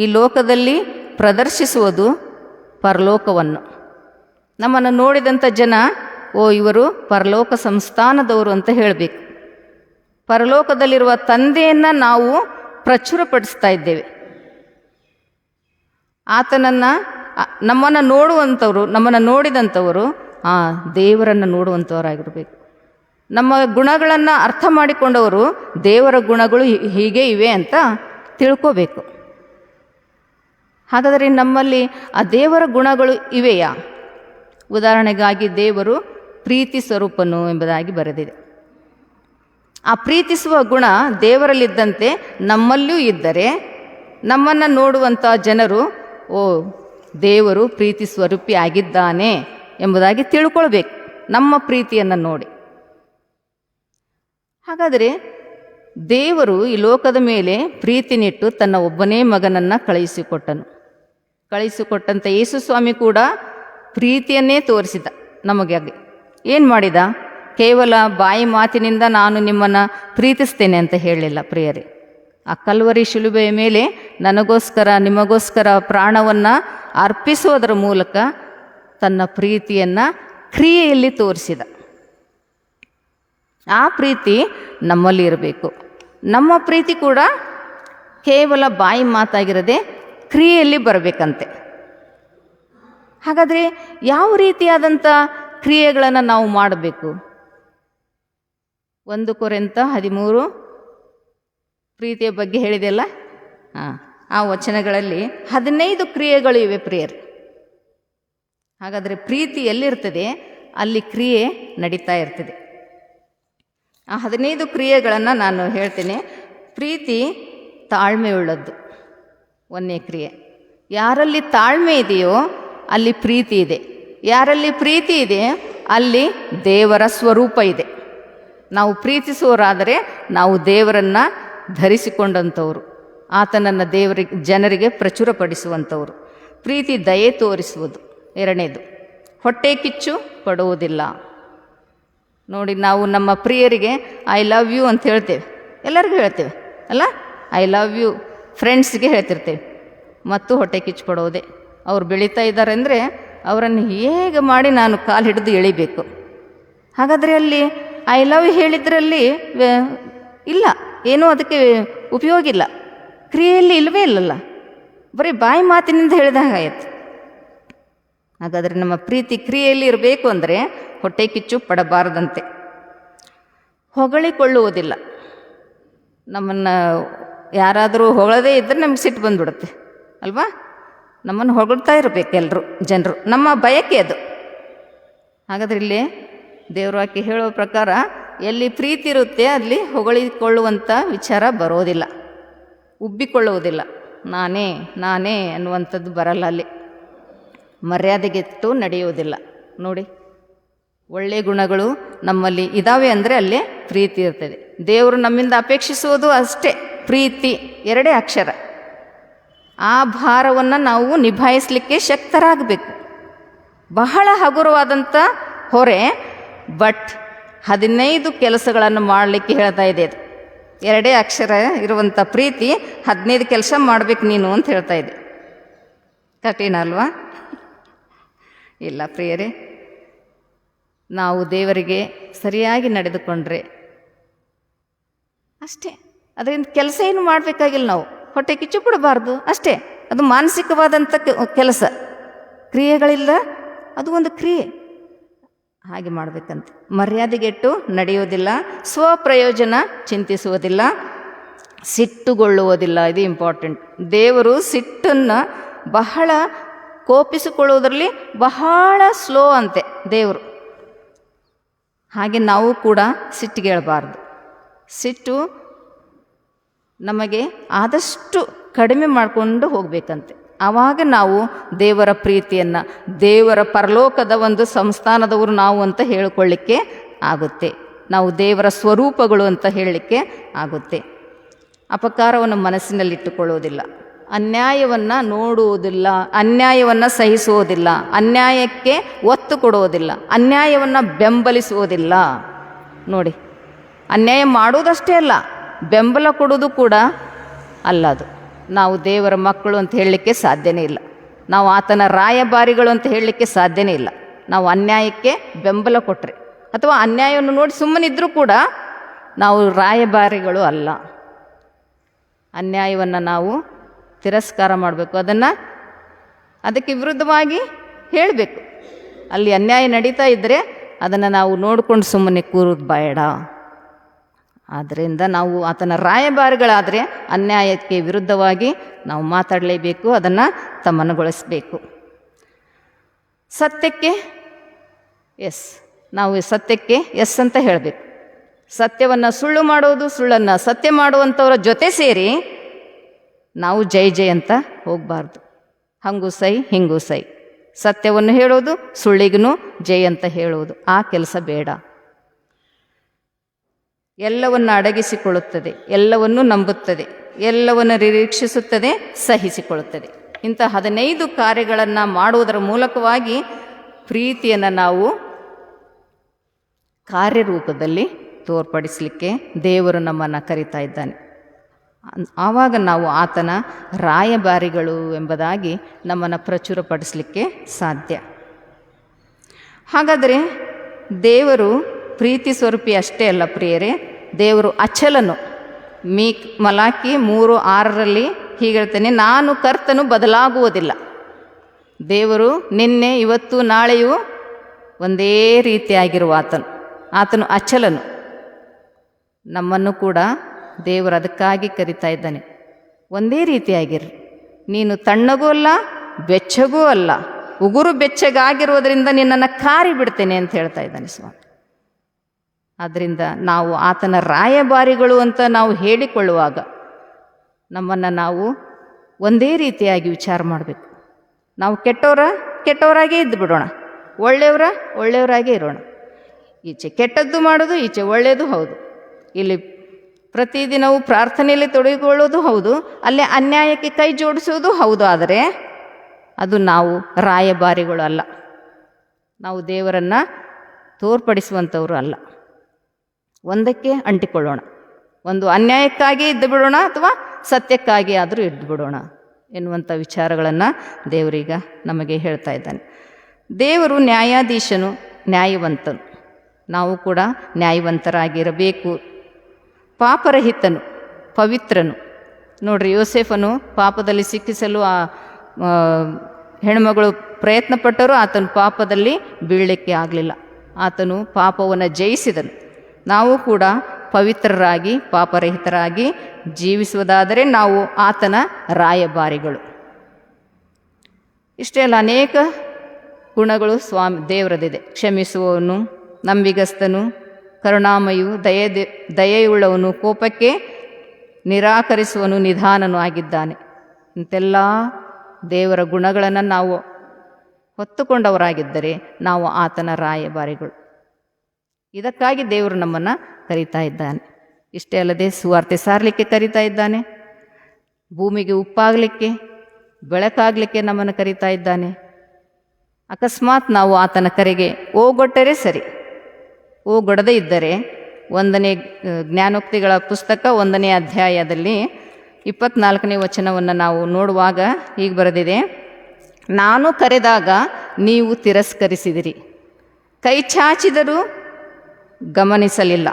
ಈ ಲೋಕದಲ್ಲಿ ಪ್ರದರ್ಶಿಸುವುದು ಪರಲೋಕವನ್ನು. ನಮ್ಮನ್ನು ನೋಡಿದಂಥ ಜನ, ಓ ಇವರು ಪರಲೋಕ ಸಂಸ್ಥಾನದವರು ಅಂತ ಹೇಳಬೇಕು. ಪರಲೋಕದಲ್ಲಿರುವ ತಂದೆಯನ್ನು ನಾವು ಪ್ರಚುರಪಡಿಸ್ತಾ ಇದ್ದೇವೆ. ಆತನನ್ನು, ನಮ್ಮನ್ನು ನೋಡುವಂಥವರು, ನಮ್ಮನ್ನು ನೋಡಿದಂಥವರು ಆ ದೇವರನ್ನು ನೋಡುವಂಥವರಾಗಿರಬೇಕು. ನಮ್ಮ ಗುಣಗಳನ್ನು ಅರ್ಥ ಮಾಡಿಕೊಂಡವರು ದೇವರ ಗುಣಗಳು ಹೀಗೆ ಇವೆ ಅಂತ ತಿಳ್ಕೋಬೇಕು. ಹಾಗಾದರೆ ನಮ್ಮಲ್ಲಿ ಆ ದೇವರ ಗುಣಗಳು ಇವೆಯಾ? ಉದಾಹರಣೆಗಾಗಿ ದೇವರು ಪ್ರೀತಿ ಸ್ವರೂಪನು ಎಂಬುದಾಗಿ ಬರೆದಿದೆ. ಆ ಪ್ರೀತಿಸುವ ಗುಣ ದೇವರಲ್ಲಿದ್ದಂತೆ ನಮ್ಮಲ್ಲಿಯೂ ಇದ್ದರೆ ನಮ್ಮನ್ನು ನೋಡುವಂಥ ಜನರು, ಓ ದೇವರು ಪ್ರೀತಿ ಸ್ವರೂಪಿ ಆಗಿದ್ದಾನೆ ಎಂಬುದಾಗಿ ತಿಳ್ಕೊಳ್ಬೇಕು, ನಮ್ಮ ಪ್ರೀತಿಯನ್ನು ನೋಡಿ. ಹಾಗಾದರೆ ದೇವರು ಈ ಲೋಕದ ಮೇಲೆ ಪ್ರೀತಿನಿಟ್ಟು ತನ್ನ ಒಬ್ಬನೇ ಮಗನನ್ನು ಕಳಿಸಿಕೊಟ್ಟಂಥ ಯೇಸು ಸ್ವಾಮಿ ಕೂಡ ಪ್ರೀತಿಯನ್ನೇ ತೋರಿಸಿದ ನಮಗೆ. ಏನು ಮಾಡಿದ? ಕೇವಲ ಬಾಯಿ ಮಾತಿನಿಂದ ನಾನು ನಿಮ್ಮನ್ನು ಪ್ರೀತಿಸ್ತೇನೆ ಅಂತ ಹೇಳಲಿಲ್ಲ ಪ್ರಿಯರೇ. ಆ ಕಲ್ವರಿ ಶಿಲುಬೆಯ ಮೇಲೆ ನನಗೋಸ್ಕರ, ನಿಮಗೋಸ್ಕರ ಪ್ರಾಣವನ್ನು ಅರ್ಪಿಸುವುದರ ಮೂಲಕ ತನ್ನ ಪ್ರೀತಿಯನ್ನು ಕ್ರಿಯೆಯಲ್ಲಿ ತೋರಿಸಿದ. ಆ ಪ್ರೀತಿ ನಮ್ಮಲ್ಲಿ ಇರಬೇಕು. ನಮ್ಮ ಪ್ರೀತಿ ಕೂಡ ಕೇವಲ ಬಾಯಿ ಮಾತಾಗಿರದೆ ಕ್ರಿಯೆಯಲ್ಲಿ ಬರಬೇಕಂತೆ. ಹಾಗಾದರೆ ಯಾವ ರೀತಿಯಾದಂಥ ಕ್ರಿಯೆಗಳನ್ನು ನಾವು ಮಾಡಬೇಕು? 1 ಕೊರಿಂಥ 13 ಪ್ರೀತಿಯ ಬಗ್ಗೆ ಹೇಳಿದೆಯಲ್ಲ, ಆ ವಚನಗಳಲ್ಲಿ 15 ಕ್ರಿಯೆಗಳು ಇವೆ ಪ್ರಿಯರು. ಹಾಗಾದರೆ ಪ್ರೀತಿ ಎಲ್ಲಿರ್ತದೆ ಅಲ್ಲಿ ಕ್ರಿಯೆ ನಡೀತಾ ಇರ್ತದೆ. ಆ 15 ಕ್ರಿಯೆಗಳನ್ನು ನಾನು ಹೇಳ್ತೇನೆ. ಪ್ರೀತಿ ತಾಳ್ಮೆಯುಳ್ಳದ್ದು 1ನೇ ಕ್ರಿಯೆ. ಯಾರಲ್ಲಿ ತಾಳ್ಮೆ ಇದೆಯೋ ಅಲ್ಲಿ ಪ್ರೀತಿ ಇದೆ. ಯಾರಲ್ಲಿ ಪ್ರೀತಿ ಇದೆ ಅಲ್ಲಿ ದೇವರ ಸ್ವರೂಪ ಇದೆ. ನಾವು ಪ್ರೀತಿಸುವರಾದರೆ ನಾವು ದೇವರನ್ನು ಧರಿಸಿಕೊಂಡಂಥವರು, ಆತನನ್ನು ಜನರಿಗೆ ಪ್ರಚುರಪಡಿಸುವಂಥವರು. ಪ್ರೀತಿ ದಯೆ ತೋರಿಸುವುದು 2ನೇದು. ಹೊಟ್ಟೆ ಕಿಚ್ಚು ಪಡುವುದಿಲ್ಲ. ನೋಡಿ, ನಾವು ನಮ್ಮ ಪ್ರಿಯರಿಗೆ ಐ ಲವ್ ಯು ಅಂತ ಹೇಳ್ತೇವೆ, ಎಲ್ಲರಿಗೂ ಹೇಳ್ತೇವೆ ಅಲ್ಲ, ಐ ಲವ್ ಯು ಫ್ರೆಂಡ್ಸ್ಗೆ ಹೇಳ್ತಿರ್ತೇವೆ. ಮತ್ತು ಹೊಟ್ಟೆ ಕಿಚ್ಚು ಪಡೋದೆ. ಅವ್ರು ಬೆಳೀತಾ ಇದ್ದಾರೆ ಅಂದರೆ ಅವರನ್ನು ಹೇಗೆ ಮಾಡಿ ನಾನು ಕಾಲು ಹಿಡಿದು ಎಳಿಬೇಕು ಹಾಗಾದರೆ ಅಲ್ಲಿ ಐ ಲವ್ ಹೇಳಿದ್ರಲ್ಲಿ ಇಲ್ಲ, ಏನೂ ಅದಕ್ಕೆ ಉಪಯೋಗ ಇಲ್ಲ, ಕ್ರಿಯೆಯಲ್ಲಿ ಇಲ್ಲವೇ ಇಲ್ಲಲ್ಲ, ಬರೀ ಬಾಯಿ ಮಾತಿನಿಂದ ಹೇಳಿದಾಗ ಆಯಿತು. ಹಾಗಾದರೆ ನಮ್ಮ ಪ್ರೀತಿ ಕ್ರಿಯೆಯಲ್ಲಿ ಇರಬೇಕು ಅಂದರೆ ಹೊಟ್ಟೆ ಕಿಚ್ಚು ಪಡಬಾರದಂತೆ. ಹೊಗಳಿಕೊಳ್ಳುವುದಿಲ್ಲ. ನಮ್ಮನ್ನು ಯಾರಾದರೂ ಹೊಗಳದೇ ಇದ್ದರೆ ನಮಗೆ ಸಿಟ್ಟು ಬಂದುಬಿಡುತ್ತೆ ಅಲ್ವಾ? ನಮ್ಮನ್ನು ಹೊಗಳ್ತಾ ಇರಬೇಕು ಎಲ್ಲರೂ ಜನರು, ನಮ್ಮ ಬಯಕೆ ಅದು. ಹಾಗಾದರೆ ಇಲ್ಲಿ ದೇವರಾಕಿ ಹೇಳೋ ಪ್ರಕಾರ ಎಲ್ಲಿ ಪ್ರೀತಿ ಇರುತ್ತೆ ಅಲ್ಲಿ ಹೊಗಳಿಕೊಳ್ಳುವಂಥ ವಿಚಾರ ಬರೋದಿಲ್ಲ, ಉಬ್ಬಿಕೊಳ್ಳುವುದಿಲ್ಲ, ನಾನೇ ನಾನೇ ಅನ್ನುವಂಥದ್ದು ಬರಲ್ಲ ಅಲ್ಲಿ. ಮರ್ಯಾದೆಗೆಟ್ಟು ನಡೆಯುವುದಿಲ್ಲ. ನೋಡಿ, ಒಳ್ಳೆಯ ಗುಣಗಳು ನಮ್ಮಲ್ಲಿ ಇದ್ದಾವೆ ಅಂದರೆ ಅಲ್ಲೇ ಪ್ರೀತಿ ಇರ್ತದೆ. ದೇವರು ನಮ್ಮಿಂದ ಅಪೇಕ್ಷಿಸುವುದು ಅಷ್ಟೇ, ಪ್ರೀತಿ, ಎರಡೇ ಅಕ್ಷರ. ಆ ಭಾರವನ್ನು ನಾವು ನಿಭಾಯಿಸಲಿಕ್ಕೆ ಶಕ್ತರಾಗಬೇಕು. ಬಹಳ ಹಗುರವಾದಂಥ ಹೊರೆ, ಬಟ್ 15 ಕೆಲಸಗಳನ್ನು ಮಾಡಲಿಕ್ಕೆ ಹೇಳ್ತಾ ಇದೆ ಅದು. ಎರಡೇ ಅಕ್ಷರ ಇರುವಂಥ ಪ್ರೀತಿ 15 ಕೆಲಸ ಮಾಡಬೇಕು ನೀನು ಅಂತ ಹೇಳ್ತಾ ಇದೆ. ಕಠಿಣ ಅಲ್ವಾ? ಇಲ್ಲ ಪ್ರಿಯರೇ, ನಾವು ದೇವರಿಗೆ ಸರಿಯಾಗಿ ನಡೆದುಕೊಂಡ್ರೆ ಅಷ್ಟೇ. ಅದರಿಂದ ಕೆಲಸ ಏನು ಮಾಡಬೇಕಾಗಿಲ್ಲ, ನಾವು ಹೊಟ್ಟೆ ಕಿಚ್ಚು ಕೊಡಬಾರ್ದು ಅಷ್ಟೇ. ಅದು ಮಾನಸಿಕವಾದಂಥ ಕೆಲಸ, ಕ್ರಿಯೆಗಳಿಲ್ಲ, ಅದು ಒಂದು ಕ್ರಿಯೆ. ಹಾಗೆ ಮಾಡಬೇಕಂತೆ. ಮರ್ಯಾದೆಗೆಟ್ಟು ನಡೆಯುವುದಿಲ್ಲ, ಸ್ವಪ್ರಯೋಜನ ಚಿಂತಿಸುವುದಿಲ್ಲ, ಸಿಟ್ಟುಗೊಳ್ಳುವುದಿಲ್ಲ. ಇದು ಇಂಪಾರ್ಟೆಂಟ್. ದೇವರು ಸಿಟ್ಟನ್ನು ಬಹಳ ಕೋಪಿಸಿಕೊಳ್ಳುವುದರಲ್ಲಿ ಬಹಳ ಸ್ಲೋ ಅಂತೆ ದೇವರು. ಹಾಗೆ ನಾವು ಕೂಡ ಸಿಟ್ಟಿಗೇಳಬಾರ್ದು. ಸಿಟ್ಟು ನಮಗೆ ಆದಷ್ಟು ಕಡಿಮೆ ಮಾಡಿಕೊಂಡು ಹೋಗಬೇಕಂತೆ. ಆವಾಗ ನಾವು ದೇವರ ಪ್ರೀತಿಯನ್ನು, ದೇವರ ಪರಲೋಕದ ಒಂದು ಸಂಸ್ಥಾನದವರು ನಾವು ಅಂತ ಹೇಳಿಕೊಳ್ಳಿಕ್ಕೆ ಆಗುತ್ತೆ. ನಾವು ದೇವರ ಸ್ವರೂಪಗಳು ಅಂತ ಹೇಳಲಿಕ್ಕೆ ಆಗುತ್ತೆ. ಅಪಕಾರವನ್ನು ಮನಸ್ಸಿನಲ್ಲಿಟ್ಟುಕೊಳ್ಳುವುದಿಲ್ಲ, ಅನ್ಯಾಯವನ್ನು ನೋಡುವುದಿಲ್ಲ, ಅನ್ಯಾಯವನ್ನು ಸಹಿಸುವುದಿಲ್ಲ, ಅನ್ಯಾಯಕ್ಕೆ ಒತ್ತು ಕೊಡುವುದಿಲ್ಲ, ಅನ್ಯಾಯವನ್ನು ಬೆಂಬಲಿಸುವುದಿಲ್ಲ. ನೋಡಿ, ಅನ್ಯಾಯ ಮಾಡುವುದಷ್ಟೇ ಅಲ್ಲ, ಬೆಂಬಲ ಕೊಡೋದು ಕೂಡ ಅಲ್ಲ. ಅದು ನಾವು ದೇವರ ಮಕ್ಕಳು ಅಂತ ಹೇಳಲಿಕ್ಕೆ ಸಾಧ್ಯನೇ ಇಲ್ಲ. ನಾವು ಆತನ ರಾಯಭಾರಿಗಳು ಅಂತ ಹೇಳಲಿಕ್ಕೆ ಸಾಧ್ಯನೇ ಇಲ್ಲ. ನಾವು ಅನ್ಯಾಯಕ್ಕೆ ಬೆಂಬಲ ಕೊಟ್ಟರೆ ಅಥವಾ ಅನ್ಯಾಯವನ್ನು ನೋಡಿ ಸುಮ್ಮನಿದ್ರೂ ಕೂಡ ನಾವು ರಾಯಭಾರಿಗಳು ಅಲ್ಲ. ಅನ್ಯಾಯವನ್ನು ನಾವು ತಿರಸ್ಕಾರ ಮಾಡಬೇಕು, ಅದಕ್ಕೆ ವಿರುದ್ಧವಾಗಿ ಹೇಳಬೇಕು. ಅಲ್ಲಿ ಅನ್ಯಾಯ ನಡೀತಾ ಇದ್ದರೆ ಅದನ್ನು ನಾವು ನೋಡಿಕೊಂಡು ಸುಮ್ಮನೆ ಕೂರೋದು ಬೇಡ. ಆದ್ದರಿಂದ ನಾವು ಆತನ ರಾಯಭಾರಿಗಳಾದರೆ ಅನ್ಯಾಯಕ್ಕೆ ವಿರುದ್ಧವಾಗಿ ನಾವು ಮಾತಾಡಲೇಬೇಕು, ಅದನ್ನು ತಮ್ಮನಗೊಳಿಸಬೇಕು. ಸತ್ಯಕ್ಕೆ ನಾವು ಸತ್ಯಕ್ಕೆ ಎಸ್ ಅಂತ ಹೇಳಬೇಕು. ಸತ್ಯವನ್ನು ಸುಳ್ಳು ಮಾಡೋದು, ಸುಳ್ಳನ್ನು ಸತ್ಯ ಮಾಡುವಂಥವರ ಜೊತೆ ಸೇರಿ ನಾವು ಜೈ ಜೈ ಅಂತ ಹೋಗಬಾರ್ದು. ಹಂಗೂ ಸೈ ಹಿಂಗೂ ಸೈ, ಸತ್ಯವನ್ನು ಹೇಳೋದು, ಸುಳ್ಳಿಗೂ ಜೈ ಅಂತ ಹೇಳುವುದು, ಆ ಕೆಲಸ ಬೇಡ. ಎಲ್ಲವನ್ನು ಅಡಗಿಸಿಕೊಳ್ಳುತ್ತದೆ, ಎಲ್ಲವನ್ನೂ ನಂಬುತ್ತದೆ, ಎಲ್ಲವನ್ನು ನಿರೀಕ್ಷಿಸುತ್ತದೆ, ಸಹಿಸಿಕೊಳ್ಳುತ್ತದೆ. ಇಂಥ 15 ಕಾರ್ಯಗಳನ್ನು ಮಾಡುವುದರ ಮೂಲಕವಾಗಿ ಪ್ರೀತಿಯನ್ನು ನಾವು ಕಾರ್ಯರೂಪದಲ್ಲಿ ತೋರ್ಪಡಿಸಲಿಕ್ಕೆ ದೇವರು ನಮ್ಮನ್ನು ಕರೀತಾ ಇದ್ದಾನೆ. ಆವಾಗ ನಾವು ಆತನ ರಾಯಭಾರಿಗಳು ಎಂಬುದಾಗಿ ನಮ್ಮನ್ನು ಪ್ರಚುರಪಡಿಸಲಿಕ್ಕೆ ಸಾಧ್ಯ. ಹಾಗಾದರೆ ದೇವರು ಪ್ರೀತಿ ಸ್ವರೂಪಿ ಅಷ್ಟೇ ಅಲ್ಲ ಪ್ರಿಯರೇ, ದೇವರು ಅಚಲನು. ಮಲಾಕಿ 3:6 ಹೀಗೆ ಹೇಳ್ತಾನೆ, ನಾನು ಕರ್ತನು ಬದಲಾಗುವುದಿಲ್ಲ. ದೇವರು ನಿನ್ನೆ ಇವತ್ತು ನಾಳೆಯೂ ಒಂದೇ ರೀತಿಯಾಗಿರುವ ಆತನು ಅಚಲನು. ನಮ್ಮನ್ನು ಕೂಡ ದೇವರು ಅದಕ್ಕಾಗಿ ಕರಿತಾ ಇದ್ದಾನೆ, ಒಂದೇ ರೀತಿಯಾಗಿರ್ರಿ. ನೀನು ತಣ್ಣಗೂ ಅಲ್ಲ, ಬೆಚ್ಚಗೂ ಅಲ್ಲ, ಉಗುರು ಬೆಚ್ಚಗಾಗಿರುವುದರಿಂದ ನಿನ್ನನ್ನು ಕಾರಿ ಬಿಡ್ತೇನೆ ಅಂತ ಹೇಳ್ತಾ ಇದ್ದಾನೆ ಸ್ವಾಮಿ. ಆದ್ದರಿಂದ ನಾವು ಆತನ ರಾಯಭಾರಿಗಳು ಅಂತ ನಾವು ಹೇಳಿಕೊಳ್ಳುವಾಗ ನಮ್ಮನ್ನು ನಾವು ಒಂದೇ ರೀತಿಯಾಗಿ ವಿಚಾರ ಮಾಡಬೇಕು. ನಾವು ಕೆಟ್ಟವರಾಗೇ ಇದ್ದು ಬಿಡೋಣ, ಒಳ್ಳೆಯವರಾಗೇ ಇರೋಣ. ಈಚೆ ಕೆಟ್ಟದ್ದು ಮಾಡೋದು, ಈಚೆ ಒಳ್ಳೆಯದು ಹೌದು. ಇಲ್ಲಿ ಪ್ರತಿದಿನವೂ ಪ್ರಾರ್ಥನೆಯಲ್ಲಿ ತೊಡಗಿಕೊಳ್ಳೋದು ಹೌದು, ಅಲ್ಲೇ ಅನ್ಯಾಯಕ್ಕೆ ಕೈ ಜೋಡಿಸೋದು ಹೌದು. ಆದರೆ ಅದು ನಾವು ರಾಯಭಾರಿಗಳು ಅಲ್ಲ, ನಾವು ದೇವರನ್ನು ತೋರ್ಪಡಿಸುವಂಥವರು ಅಲ್ಲ. ಒಂದಕ್ಕೆ ಅಂಟಿಕೊಳ್ಳೋಣ, ಒಂದು ಅನ್ಯಾಯಕ್ಕಾಗಿ ಇದ್ದು ಬಿಡೋಣ ಅಥವಾ ಸತ್ಯಕ್ಕಾಗಿ ಆದರೂ ಇದ್ದು ಬಿಡೋಣ ಎನ್ನುವಂಥ ವಿಚಾರಗಳನ್ನು ದೇವರೀಗ ನಮಗೆ ಹೇಳ್ತಾ ಇದ್ದಾನೆ. ದೇವರು ನ್ಯಾಯಾಧೀಶನು, ನ್ಯಾಯವಂತನು. ನಾವು ಕೂಡ ನ್ಯಾಯವಂತರಾಗಿರಬೇಕು. ಪಾಪರಹಿತನು, ಪವಿತ್ರನು. ನೋಡ್ರಿ, ಯೋಸೇಫನು ಪಾಪದಲ್ಲಿ ಸಿಕ್ಕಿಸಲು ಹೆಣ್ಮಗಳು ಪ್ರಯತ್ನಪಟ್ಟರೂ ಆತನು ಪಾಪದಲ್ಲಿ ಬೀಳಲಿಕ್ಕೆ ಆಗಲಿಲ್ಲ. ಆತನು ಪಾಪವನ್ನು ಜಯಿಸಿದನು. ನಾವು ಕೂಡ ಪವಿತ್ರರಾಗಿ ಪಾಪರಹಿತರಾಗಿ ಜೀವಿಸುವುದಾದರೆ ನಾವು ಆತನ ರಾಯಭಾರಿಗಳು. ಇಷ್ಟೇ ಅಲ್ಲ, ಅನೇಕ ಗುಣಗಳು ದೇವರದಿದೆ. ಕ್ಷಮಿಸುವವನು, ನಂಬಿಗಸ್ತನು, ಕರುಣಾಮಯು, ದಯೆಯುಳ್ಳವನು, ಕೋಪಕ್ಕೆ ನಿರಾಕರಿಸುವನು, ನಿಧಾನನು ಆಗಿದ್ದಾನೆ. ಇಂತೆಲ್ಲ ದೇವರ ಗುಣಗಳನ್ನು ನಾವು ಹೊತ್ತುಕೊಂಡವರಾಗಿದ್ದರೆ ನಾವು ಆತನ ರಾಯಭಾರಿಗಳು. ಇದಕ್ಕಾಗಿ ದೇವರು ನಮ್ಮನ್ನು ಕರೀತಾ ಇದ್ದಾನೆ. ಇಷ್ಟೇ ಅಲ್ಲದೆ ಸುವಾರ್ತೆ ಸಾರಲಿಕ್ಕೆ ಕರೀತಾ ಇದ್ದಾನೆ. ಭೂಮಿಗೆ ಉಪ್ಪಾಗಲಿಕ್ಕೆ, ಬೆಳಕಾಗಲಿಕ್ಕೆ ನಮ್ಮನ್ನು ಕರೀತಾ ಇದ್ದಾನೆ. ಅಕಸ್ಮಾತ್ ನಾವು ಆತನ ಕರೆಗೆ ಓಗೊಟ್ಟರೆ ಸರಿ, ಓಗೊಡದೇ ಇದ್ದರೆ 1ನೇ ಜ್ಞಾನೋಕ್ತಿಗಳ ಪುಸ್ತಕ 1ನೇ ಅಧ್ಯಾಯದಲ್ಲಿ 24ನೇ ವಚನವನ್ನು ನಾವು ನೋಡುವಾಗ ಹೀಗೆ ಬರೆದಿದೆ: ನಾನು ಕರೆದಾಗ ನೀವು ತಿರಸ್ಕರಿಸಿದಿರಿ, ಕೈ ಚಾಚಿದರೂ ಗಮನಿಸಲಿಲ್ಲ.